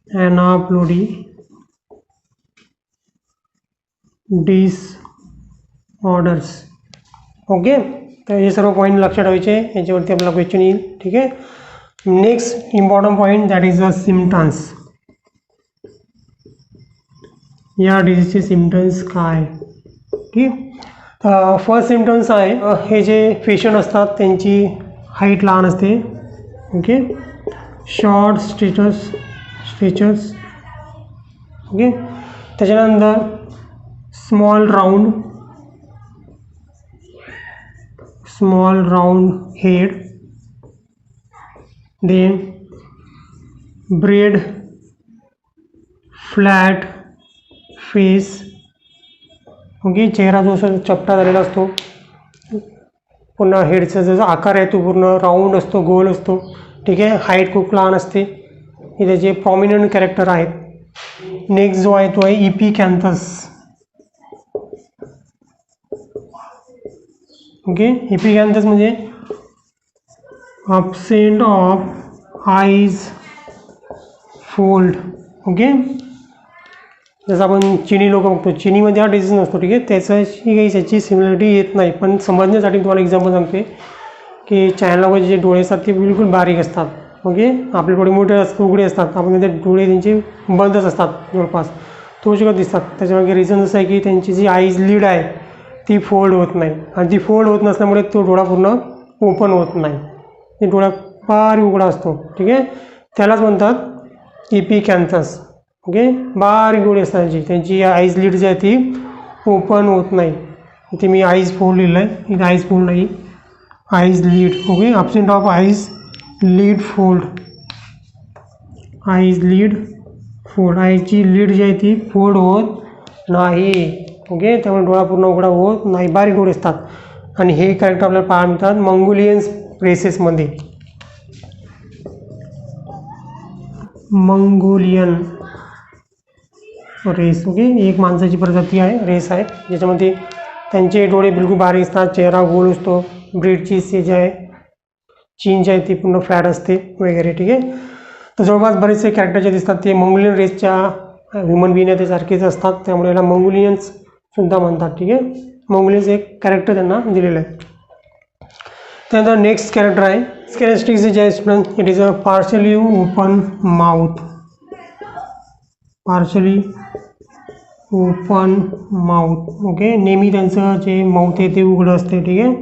aneuploidy disorders. Okay, तर हे सर्व पॉईंट लक्षात ठेवायचे, याच्यावरती आपला क्वेश्चन येईल. ठीक आहे, next important point that is the symptoms. या डिझीजचे सिम्पटम्स काय. ठीक, फर्स्ट सिम्पटम्स आहे, हे जे पेशंट असतात त्यांची हाईट लहान असते. Okay, short statures. ओके, त्याच्यानंतर small round head, then broad flat face. Okay, चेहरा जो असतो चपटा झालेला असतो, पुन्हा हेडचा जो आकार आहे तो पूर्ण राऊंड असतो, गोल असतो. ठीक आहे, हाईट खूप लहान असते, हे त्याचे प्रॉमिनंट कॅरेक्टर आहेत. नेक्स्ट जो आहे तो आहे इपिकॅन्थस. ओके, इपिकॅन्थस म्हणजे absent of eyes fold. Okay, जसं आपण चिनी लोक बघतो, चिनीमध्ये हा डिझीज नसतो. ठीक आहे, त्याची सिमिलरिटी येत नाही, पण समजण्यासाठी तुम्हाला एक्झाम्पल सांगते की चायना लोकांचे जे डोळे असतात ते बिलकुल बारीक असतात. ओके, आपले डोळे मोठे असतात, उघडे असतात, आपण ते डोळे त्यांचे बंदच असतात जवळपास, तो शकत दिसतात. त्याच्यामागे रिझन असं आहे की त्यांची जी आईज लीड आहे ती फोल्ड होत नाही, आणि ती फोल्ड होत नसल्यामुळे तो डोळा पूर्ण ओपन होत नाही, ते डोळा बारीक उघडा असतो. ठीक आहे, त्यालाच म्हणतात इपिकॅन्थस. ओके, बारीक डोळे असतात त्यांची आईज लीड जी आहे ती ओपन होत नाही. इथे मी आईज फोल्ड लिहिलं आहे, इथे आईज फोल्ड नाही, eyes lead. Okay, absent of eyes lead fold, eyes lead fold, आईची लीड जी आहे ती फोल्ड होत नाही. ओके, त्यामुळे डोळा पूर्ण उघडा होत नाही, बारीक डोळे असतात. आणि हे कॅरेक्टर आपल्याला पाहायला मिळतात मंगोलियन रेसेसमध्ये. Mongolian race. ओके, एक माणसाची प्रजाती आहे, रेस आहे, ज्याच्यामध्ये त्यांचे डोळे बिलकुल बारीक असतात, चेहरा गोल असतो, ब्रीडची जे आहे चीन जे आहे ती पूर्ण फ्लॅट असते वगैरे. ठीक आहे, तर जवळपास बरेचसे कॅरेक्टर जे दिसतात ते मंगोलियन रेसच्या ह्युमन बीइंग आहे त्यासारखेच असतात, त्यामुळे याला मंगोलियन्स सुद्धा म्हणतात. ठीक आहे, मंगोलियन्स एक कॅरेक्टर त्यांना दिलेलं आहे. त्यानंतर नेक्स्ट कॅरेक्टर आहे कॅरेक्टरिस्टिक्स जे आहे student, it is a partially open mouth. Partially open mouth. Okay, नेहमी त्यांचं जे माउथ आहे ते उघडं असते. ठीक आहे,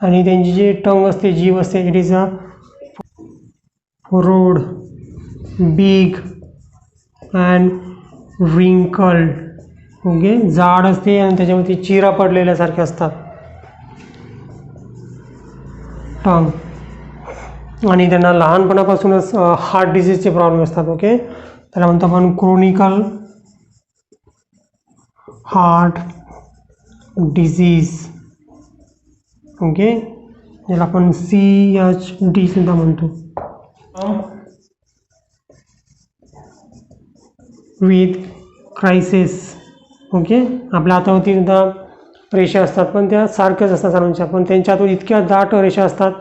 आणि त्यांची जे टंग असते, जीभ असते, it is a road big and wrinkled. Okay, जाड असते आणि त्याच्यावरती चिरा पडलेल्यासारखे असतात टंग, आणि त्यांना लहानपणापासूनच हार्ट डिसीजचे प्रॉब्लेम असतात. ओके, त्याला म्हणतो आपण क्रोनिकल हार्ट डिसीज. ओके, ज्याला आपण CHD सुद्धा म्हणतो. With crisis. ओके, आपल्या हातावरती सुद्धा रेषा असतात, पण त्या सारख्याच असतात सर्वांच्या, पण त्यांच्या हातून इतक्या दाट रेषा असतात,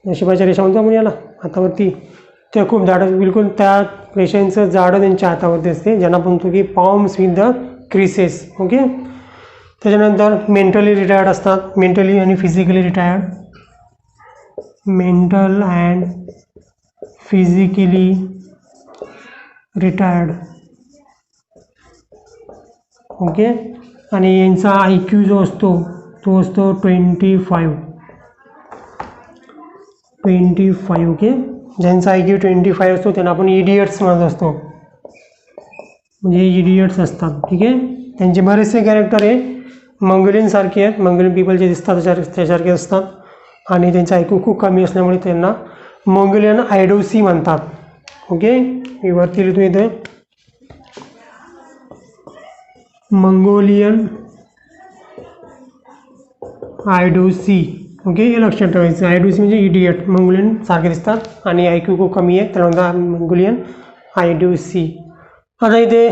नशिबाच्या रेषा म्हणतो आपण याला हातावरती, त्या खूप दाट, बिलकुल त्या रेषांचं जाडं त्यांच्या हातावरती असते, ज्यांना म्हणतो की पॉम्स विथ द क्रिसेस. ओके, त्याच्यानंतर मेंटली रिटायर्ड असतात, मेंटली आणि physically retired. Mental and physically retired. Okay. आणि यांचा IQ जो असतो तो असतो 25. ओके. ज्यांचा IQ 25 असतो त्यांना आपण इडियट्स म्हणत असतो, म्हणजे इडियट्स असतात. ठीक आहे. त्यांचे बरेचसे कॅरेक्टर आहे मंगोलियन सारखे आहेत, मंगोलियन पीपल जे दिसतात त्यासारखे असतात, आणि त्यांचा IQ खूप कमी असल्यामुळे त्यांना मंगोलियन आयडोसी म्हणतात. ओके. मी वरती लिहितो इथे मंगोलियन आयडोसी. ओके. हे लक्षात ठेवायचं. आयडोसी म्हणजे इडियट, मंगोलियन सारखे दिसतात आणि IQ खूप कमी आहे, त्याला म्हणतात मंगोलियन आयडोसी. आता इथे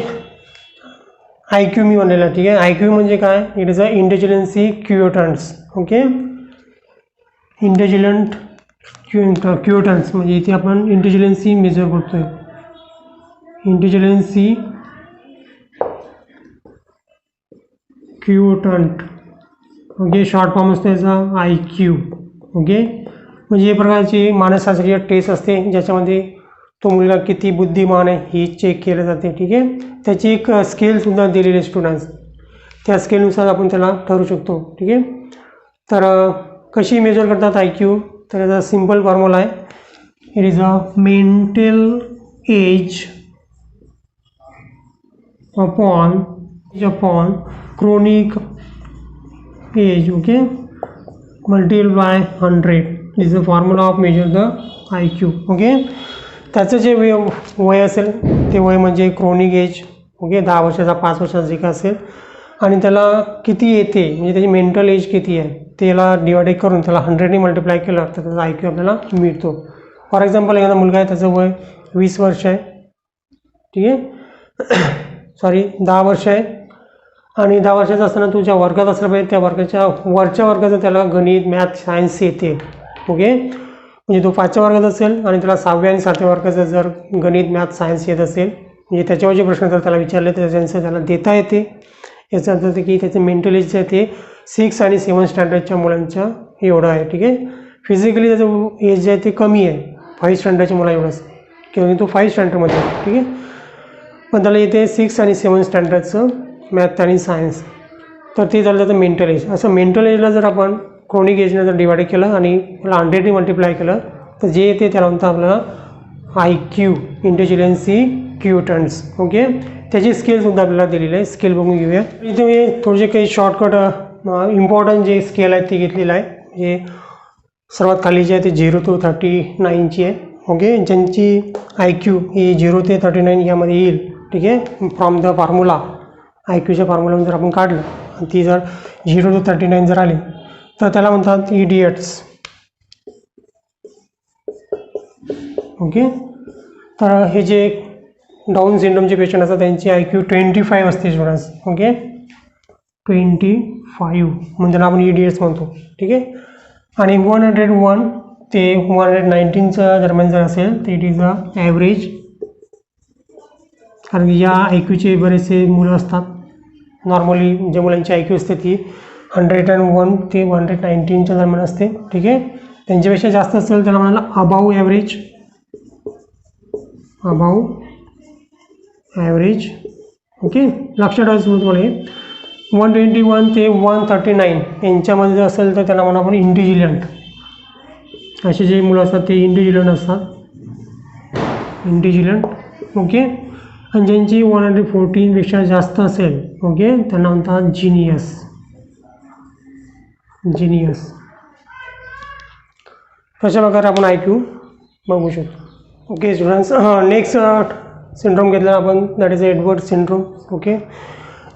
IQ मी म्हणलेला. ठीक आहे. IQ म्हणजे काय? It is a intelligence quotient. Okay. Intelligent quotient म्हणजे इथे आपण इंटेलिजन्सी मेजर करतोय. Intelligence quotient. Okay. Short form असतो याचा IQ. ओके. म्हणजे हे प्रकारची मानसशास्त्रीय टेस्ट असते ज्याच्यामध्ये तो मुलगा किती बुद्धिमान आहे ही चेक केलं जाते. ठीक आहे. त्याची एक स्केलसुद्धा दिलेली आहे स्टुडंट्स, त्या स्केलनुसार आपण त्याला ठरवू शकतो. ठीक आहे. तर कशी मेजर करतात IQ? तर याचा सिम्पल फॉर्म्युला आहे. It is a mental age upon chronic age. Okay. Multiplied by 100. This is the formula of measure the IQ. Okay. त्याचं जे वय असेल ते वय म्हणजे क्रोनिक एज. ओके. 10 वर्षाचा 5 वर्षाचा जे काय असेल, आणि त्याला किती येते म्हणजे त्याची मेंटल एज किती आहे त्याला डिवाइड करून त्याला 100ने मल्टिप्लाय केलं तर त्याचा IQ आपल्याला मिळतो. फॉर एक्झाम्पल एखादा मुलगा आहे त्याचं वय 20 वर्ष आहे. ठीक आहे. सॉरी 10 वर्ष आहे, आणि 10 वर्षाचा असताना तुझ्या वर्गात असलं पाहिजे त्या वर्गाच्या वरच्या वर्गाचं त्याला गणित मॅथ सायन्स येते. ओके. म्हणजे तो 5व्या वर्गात असेल आणि त्याला 6व्या आणि 7व्या वर्गाचं जर गणित मॅथ सायन्स येत असेल, म्हणजे त्याच्यावरचे प्रश्न जर त्याला विचारले तर त्याचं त्याला देता येते. याचा अर्थ की त्याचे मेंटल एज आहे ते 6 आणि 7 स्टँडर्डच्या मुलांच्या एवढं आहे. ठीक आहे. फिजिकली त्याचं एज जे आहे ते कमी आहे, 5 स्टँडर्डच्या मुला एवढंच, किंवा तो 5 स्टँडर्डमध्ये. ठीक आहे. पण त्याला येते 6 आणि 7 स्टँडर्डचं मॅथ आणि सायन्स, तर ते झालं त्याचं मेंटल एज. असं मेंटल एजला जर आपण क्रोनिक एजने जर डिवाइड केलं आणि त्याला 100ने मल्टिप्लाय केलं तर जे येते त्याला म्हणतं आपल्याला IQ, इंटेलिजन्सी क्युटन्स. ओके. त्याची स्केलसुद्धा आपल्याला दिलेली आहे. स्केल बघून घेऊया. इथे मी थोडेसे काही शॉर्टकट इम्पॉर्टंट जे स्केल आहेत ते घेतलेलं आहे. जे सर्वात खाली जे आहे ते 0 to 39ची आहे. ओके. ज्यांची IQ ही 0 ते 39 यामध्ये येईल. ठीक आहे. फ्रॉम द फॉर्म्युला IQच्या फॉर्म्युलामध्ये जर आपण काढलं आणि ती जर 0 to 39 जर आली तर त्याला म्हणतात इडियट्स. ओके. तर हे जे डाऊन सिंड्रोमचे पेशंट असतात त्यांची IQ 25 असते स्टुडंट्स. ओके. 25 म्हणजे त्याला आपण इडियट्स म्हणतो. ठीक आहे. आणि 101 ते 119च्या दरम्यान जर असेल तर इट इज अ ॲव्हरेज. कारण या IQचे बरेचसे मुलं असतात. नॉर्मली ज्या मुलांची IQ असते ती 101 ते 119च्या दरम्यान असते. ठीक आहे. त्यांच्यापेक्षा जास्त असेल त्याला म्हणाला अबाव ॲव्हरेज. ओके. लक्षात ठेवायचं तुम्हाला हे 121 ते 139 यांच्यामध्ये जर असेल तर त्याला म्हणा आपण इंटेलिजंट. असे जे मुलं असतात ते इंटेलिजंट असतात. ओके. आणि ज्यांची 114पेक्षा जास्त असेल, ओके, त्यांना म्हणतात जिनियस. अशा प्रकारे आपण IQ बघू शकतो. Okay students. नेक्स्ट सिंड्रोम घेतला आपण, that is Edward syndrome. Okay.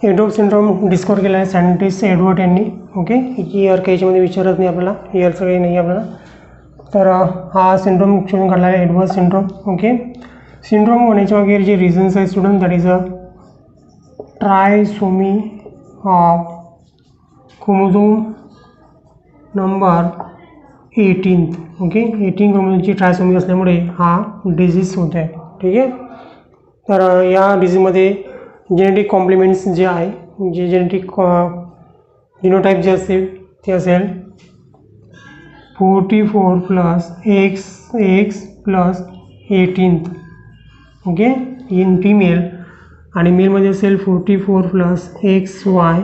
Edward syndrome discover केला आहे सायंटिस्ट एडवर्ड यांनी. ओके. इयर काही याच्यामध्ये विचारत नाही आपल्याला, इयरचं काही नाही आपल्याला. तर हा सिंड्रोम शोधून काढला आहे एडवर्ड सिंड्रोम. ओके. सिंड्रोम होण्याच्या वगैरे जे रिझन्स आहेत student, that is a trisomy of chromosome number 18. Okay. 18 क्रोमोझोमची ट्रायसोमी असल्यामुळे हा डिझीज होत आहे. ठीक आहे. तर या डिझीजमध्ये जेनेटिक कॉम्प्लिमेंट्स जे आहे, जे जेनेटिक जिनोटाईप जे असेल ते असेल 44 plus x plus 18th okay in female, आणि मेलमध्ये असेल 44 plus XY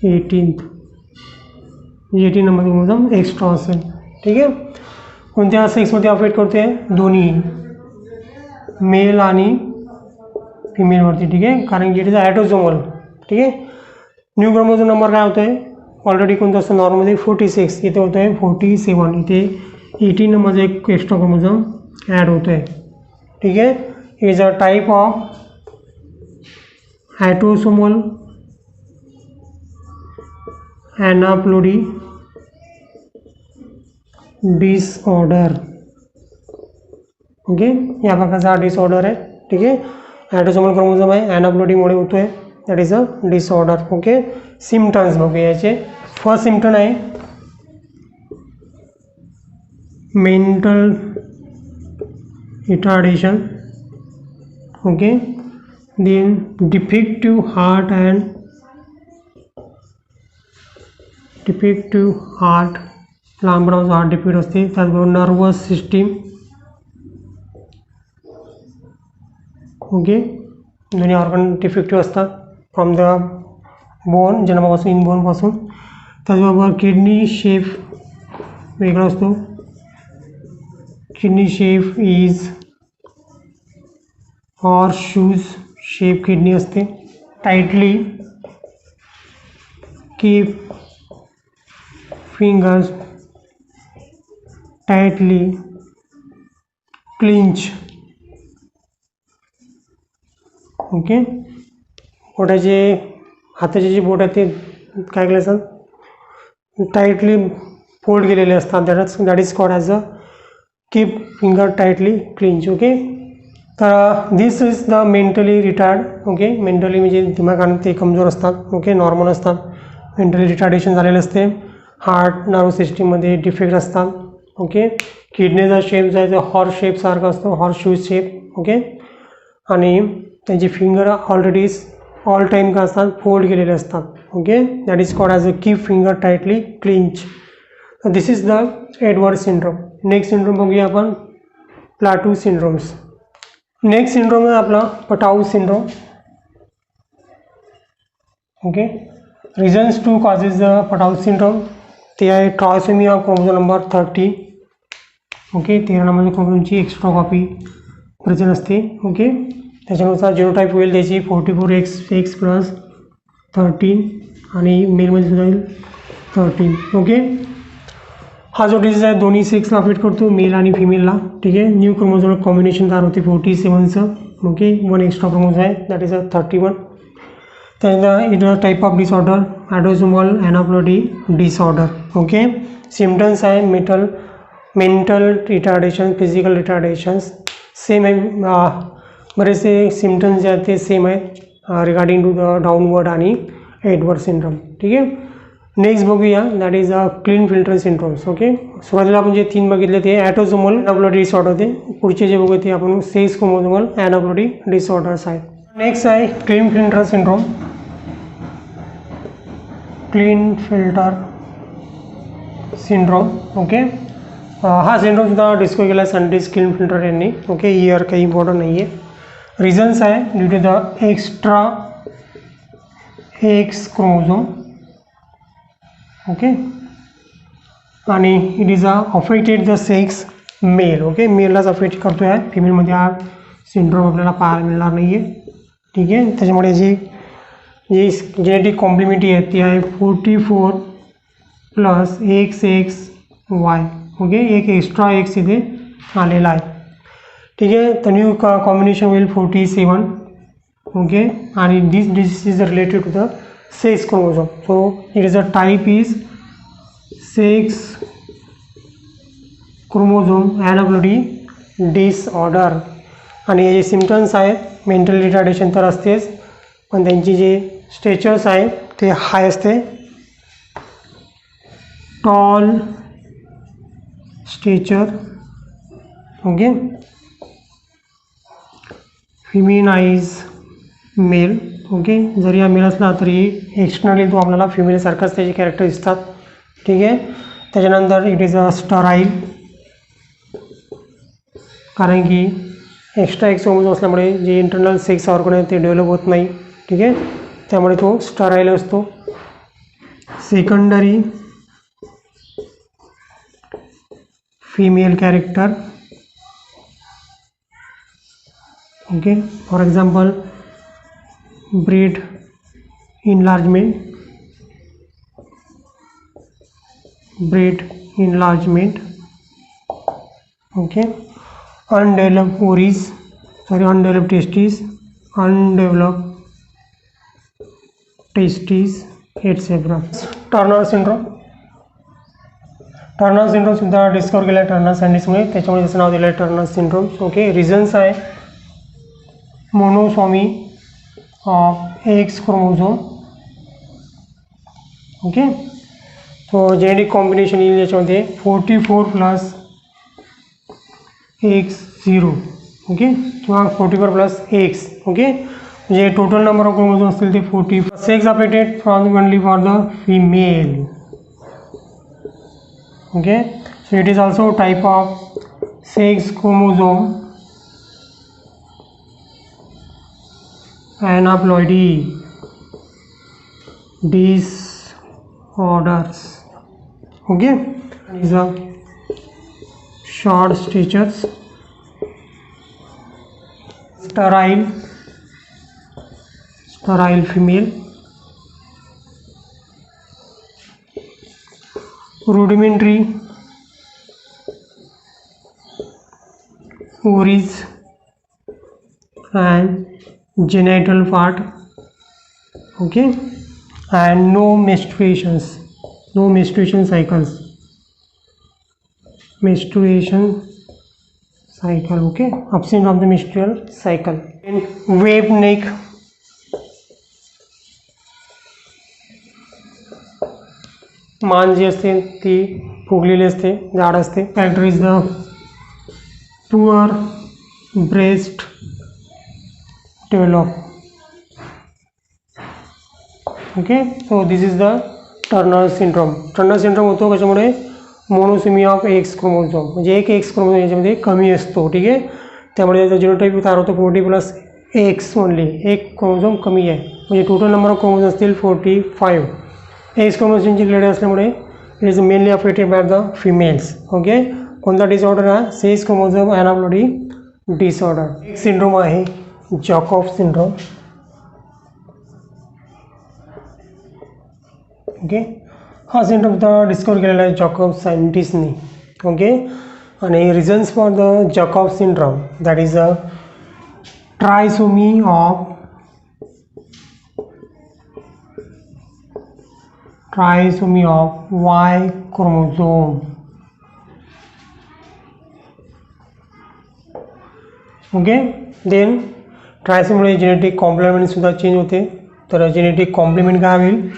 18th 18 number chromosome extra असेल. ठीक आहे. कोणत्या सेक्समध्ये अफेक्ट करते? दोन्ही मेल आणि फिमेलवरती. ठीक आहे, कारण की इट इज ॲटोझोमल. ठीक आहे. न्यू क्रोमोझोम नंबर काय होतं आहे? ऑलरेडी कोणतं असतं नॉर्मलमध्ये 46, इथे होतं आहे 47, इथे 18 नंबरचा एक एक्स्ट्रा क्रोमोझोम ॲड होतो आहे. ठीक आहे. Is a type of autosomal aneuploidy disorder. Okay, या प्रकारचा डिसऑर्डर आहे. ठीक आहे. ॲटोसोमल क्रोमोझोम आहे, ॲनाप्लोडीमुळे होतो आहे, that is a disorder. Okay. Symptoms बघूया याचे. फर्स्ट सिम्पटम आहे mental retardation. Okay. Then defective heart लहानपणापासून हार्ट डिफेक्ट असते. त्याचबरोबर नर्वस सिस्टीम. ओके, दोन्ही ऑर्गन डिफेक्टिव्ह असतात फ्रॉम द बोन, जन्मापासून इनबोनपासून. त्याचबरोबर किडनी शेप वेगळा असतो. Kidney shape is horse shoes shape kidney असते. Tightly keep fingers tightly clinch. Okay, बोटाचे हाताचे जे बोट आहेत ते काय केले असतात? टाइटली फोल्ड केलेले असतात. That is called as a keep finger tightly clinch. Okay. तर this is the mentally retard. Okay, mentally म्हणजे दिमागाने ते कमजोर असतात. ओके, नॉर्मल असतात. मेंटली रिटार्डेशन झालेलं असते. हार्ट नर्व सिस्टीममध्ये डिफेक्ट असतात. ओके. किडनीचा शेप जो आहे तो हॉर्स शेपसारखा असतो, हॉर्स शूज शेप. ओके, आणि त्यांचे फिंगर ऑलरेडी ऑल टाईम काय असतात? फोल्ड केलेले असतात. Okay, that is called as a keep finger tightly clinch. This is the Edward syndrome. Next syndrome बघूया आपण, प्लाटू सिंड्रोम्स. नेक्स्ट सिंड्रोम आहे आपला Patau syndrome. Okay, reasons to causes the Patau syndrome ते आहे trisomy of chromosome number 13. Okay, 13 नंबरच्या क्रोमोझोमची extra copy present असते. Okay, त्याच्यानुसार जिनोटाईप होईल त्याची 44XX प्लस 13 आणि मेलमध्ये सुद्धा येईल 13. ओके, हा जो डिसीज आहे दोन्ही सेक्सला अफेक्ट करतो, मेल आणि फिमेलला. ठीक आहे. न्यू क्रोमोझोम कॉम्बिनेशन तयार होते 47चं. ओके, 1 एक्स्ट्रा क्रोमोझोम आहे, दॅट इज अ 31. त्यानंतर it a type of disorder autosomal aneuploidy disorder. Okay, symptoms आहे mental retardation, physical retardations same आहे. बरेचसे सिम्पटम्स जे आहेत ते सेम आहेत रिगार्डिंग टू द डाऊनवर्ड आणि एडवर्ड सिंड्रोम. ठीक आहे. नेक्स्ट बघूया, that is a Klinefelter syndromes. Okay, सुरुवातीला आपण जे 3 बघितले ते ॲटोसोमल ॲनाप्लोडी डिसऑर्डर होते. पुढचे जे बघू ते आपण सेक्स क्रोमोझोमल ॲनाप्लोडी डिसऑर्डर्स आहेत. नेक्स्ट आहे Klinefelter syndrome. Klinefelter syndrome. Okay, हा सिंड्रोम सुद्धा डिस्कस केला सायंटिस्ट क्लीन फिल्टर यांनी. ओके, इयर काही इम्पॉर्टंट नाही आहे. रिझन्स आहे due to the extra X chromosome. Okay, आणि it is affected the sex male. Okay, मेललाच अफेक्ट करतो आहे, फिमेलमध्ये हा सिंड्रोम आपल्याला पाहायला मिळणार नाही आहे. ठीक आहे. त्याच्यामुळे जी जेनेटिक कॉम्प्लिमेंटी आहे ती आहे 44 प्लस XXY. ओके, एक एक्स्ट्रा एक्स इथे आलेला आहे. ठीक आहे. तर न्यू कॉम्बिनेशन होईल 47. ओके, आणि this disease is related to the sex chromosome. So it is a type is sex chromosome aneuploidy disorder. आणि हे जे सिम्पटम्स आहेत मेंटल रिटार्डेशन तर असतेच, पण त्यांची जे स्टेचर्स आहे ते हाय असते. Tall stature. Okay, feminize male. Okay, जरी हा मेल असला तरी एक्सटर्नली तो आपल्याला फिमेलसारखाच त्याचे कॅरेक्टर दिसतात. ठीक आहे. त्याच्यानंतर इट इज अ स्टराईल, कारण की एक्स्ट्रा एक क्रोमोझोम असल्यामुळे जे इंटरनल सेक्स ऑर्गन आहे ते डेव्हलप होत नाही. ठीक आहे, त्यामुळे तो स्टराईल असतो. Secondary female character. Okay, for example breed enlargement, okay, undeveloped ovaries, undeveloped testes, etc. Turner syndrome सुद्धा डिस्कवर केला टर्नर सायंटिस्टमुळे, त्याच्यामुळे त्याचं नाव दिलं आहे टर्नर सिंड्रोम. ओके, रिझन्स आहे monosomy of X chromosome. Okay, तो जेनेटिक कॉम्बिनेशन येईल याच्यामध्ये 44+X0. ओके, किंवा 44+X. ओके, म्हणजे टोटल नंबर ऑफ क्रोमोझोम असतील ते 40. Sex affected from only for the female. Okay, so it is also type of sex chromosome aneuploidy disorders. Okay, these are short statues, sterile female, rudimentary ovaries and genital part. Okay, and no menstruation cycle. Okay, absence of the menstrual cycle. And wave neck, मान जी असते ती फुगलेली असते, जाड असते. Character is the poor breast develop. Okay, so this is the Turner syndrome. Turner syndrome होतो कशामुळे? मोनोसिमी of X chromosome, म्हणजे एक एक्स क्रोमोझोम याच्यामध्ये कमी असतो. ठीक आहे, त्यामुळे त्याचा जीनोटाइप तयार होतो 40+X ओनली. एक क्रोमोझोम कमी आहे, म्हणजे टोटल नंबर ऑफ क्रोमोझोम असतील 45. एक्स क्रोमोझोमची ग्रेड असल्यामुळे it is mainly affected by the females. Okay, कोणता डिसऑर्डर हा? Sex chromosome aneuploidy disorder. एक सिंड्रोम आहे जॅकॉब सिंड्रोम. ओके, हा सिंड्रोम डिस्कवर केलेला आहे जॅकॉब सायंटिस्टनी. ओके, आणि reasons for the Jacob syndrome that is a trisomy of Y chromosome. Okay, then ट्रायसोमीमुळे जेनेटिक कॉम्प्लिमेंट सुद्धा चेंज होते. तर जेनेटिक कॉम्प्लिमेंट काय होईल?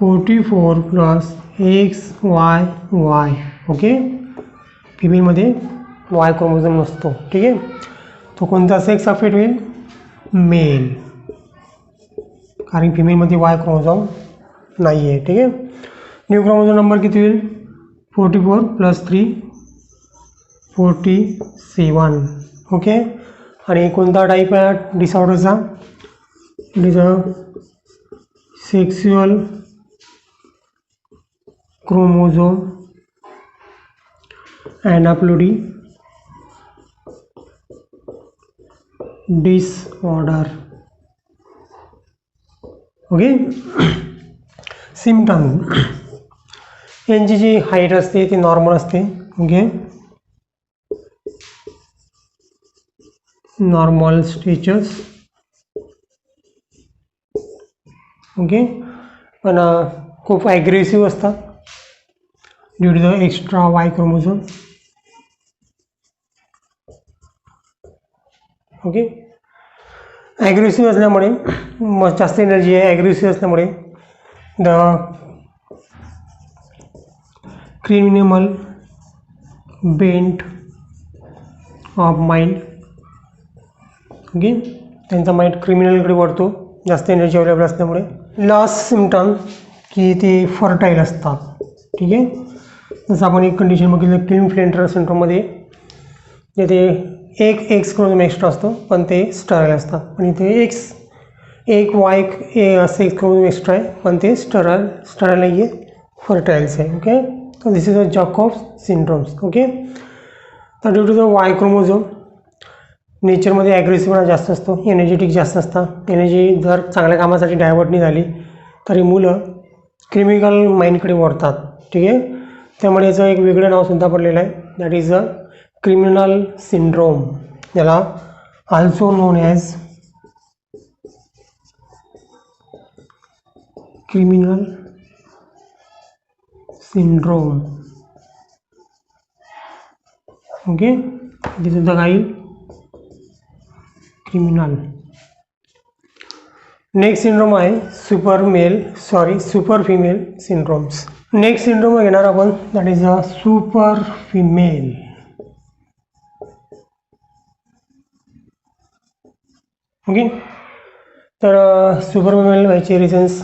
44+XYY. ओके, फिमेलमध्ये Y क्रोमोझोम नसतो. ठीक आहे, तो कोणता सेक्स अफेक्ट होईल? मेल, कारण फिमेलमध्ये Y क्रोमोझोम नाही आहे. ठीक आहे, न्यू क्रोमोझोम नंबर किती होईल? 44+3 47. ओके, आणि कोणता टाईप आहे डिसऑर्डरचा? It is a sexual chromosome aneuploidy disorder. Okay, symptom, यांची जी हाईट असते ती नॉर्मल असते. Okay, normal स्टेचर्स. ओके, पण खूप ॲग्रेसिव्ह असतात due to the extra Y chromosome. Okay, aggressive असल्यामुळे जास्त एनर्जी आहे. ॲग्रेसिव्ह असल्यामुळे the criminal bent of mind. Okay, त्यांचा माइंड क्रिमिनलकडे वळतो जास्त एनर्जी अवेलेबल असल्यामुळे. लास्ट सिम्पटम की ते फर्टाईल असतात. ठीक आहे. जसं आपण एक कंडिशन बघितलं क्लिन-फ्लेंटर सिंड्रोममध्ये, येथे एक एक्स क्रोमोझोम एक्स्ट्रा असतो पण ते स्टराईल असतात, आणि इथे एक वाय असं एक क्रोमोझोम एक्स्ट्रा आहे पण ते स्टराईल नाही आहे, फर्टाईल्स आहे. ओके, तर this is a Jacob syndromes. Okay, तर due to the Y chromosome नेचरमध्ये ॲग्रेसिव्हपणा जास्त असतो, एनर्जेटिक जास्त असतात. एनर्जी जर चांगल्या कामासाठी डायवर्ट नाही झाली तरी मुलं क्रिमिनल माइंडकडे वळतात. ठीक आहे, त्यामुळे याचं एक वेगळं नावसुद्धा पडलेलं आहे, that is a criminal syndrome. याला also known as criminal syndrome. Okay, इथे सुद्धा काही क्रिमिनल. नेक्स्ट सिंड्रोम आहे super female syndromes. Next syndrome घेणार आपण, that is a super female. Okay, तर सुपर फिमेल व्हायचे रिझन्स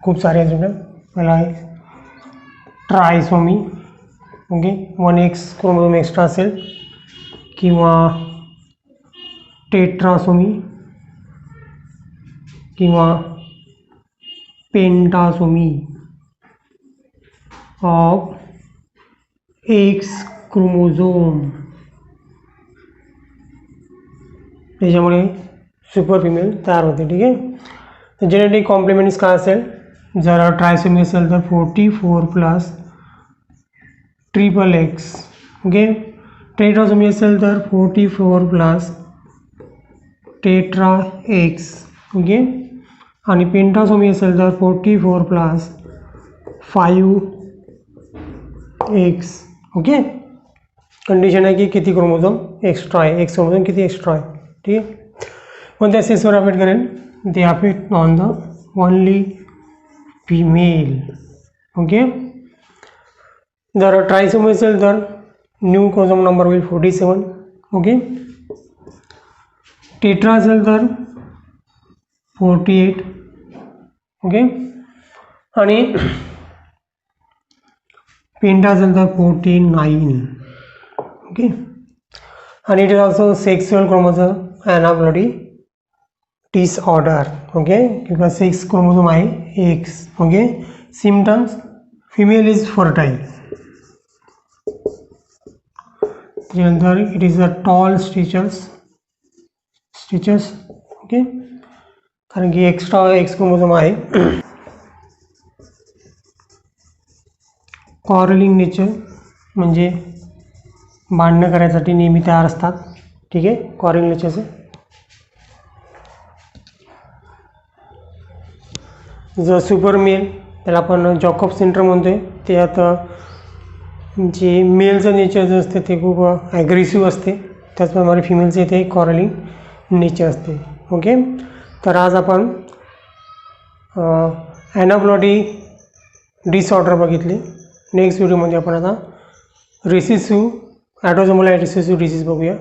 खूप सारे आहेत. पहिला आहे trisomy. Okay, 1x chromosome extra असेल, किंवा टेट्रासोमी किंवा पेंटासोमी ऑफ एक्स क्रोमोझोम, त्याच्यामुळे सुपर फिमेल तयार होते. ठीक आहे, तर जेनेटिक कॉम्प्लिमेंट्स काय असेल, जर ट्रायसोमी असेल तर 44+ XXX. ओके, टेट्रासोमी असेल तर 44+ टेट्रा एक्स. ओके, आणि पेंटासोमी असेल तर 44+ 5x. ओके, कंडिशन आहे की किती क्रोमोझोम एक्स्ट्रा आहे, एक्स क्रोमोझोम किती एक्स्ट्रा आहे. ठीक आहे, कोणत्या सेक्सवर अफेक्ट करेल, ते affect on the only female. Okay, जर ट्रायसोमी असेल तर न्यू क्रोमोझोम नंबर होईल 47. ओके, टेट्रा असेल तर 48. ओके, आणि पेंटा असेल तर 49. ओके, आणि it is also sexual chromosome aneuploidy disorder. Okay, किंवा सेक्स क्रोमोझोम आहे X. Okay, symptoms female is fertile. त्यानंतर it is a tall statures. Okay, कारण की एक्स्ट्रा एक्स क्रोमोझोम आहे. कॉरलिंग नेचर, म्हणजे भांडणं करायसाठी नेहमी तयार असतात. ठीक आहे, कॉरलिंग नेचरचं. जर सुपर मेल, त्याला आपण जॅकॉब सिंड्रोम म्हणतोय, त्यात जे मेलचं नेचर जे असते ते खूप ॲग्रेसिव्ह असते, त्याचप्रमाणे फिमेलचं इथे कॉरलिंग नेचर असते. ओके, तर आज आपण ॲनाप्लॉइडी डिसऑर्डर बघितले. नेक्स्ट व्हिडिओमध्ये आपण आता रिसेसिव्ह ऑटोसोमल रिसेसिव्ह डिसीज बघूया.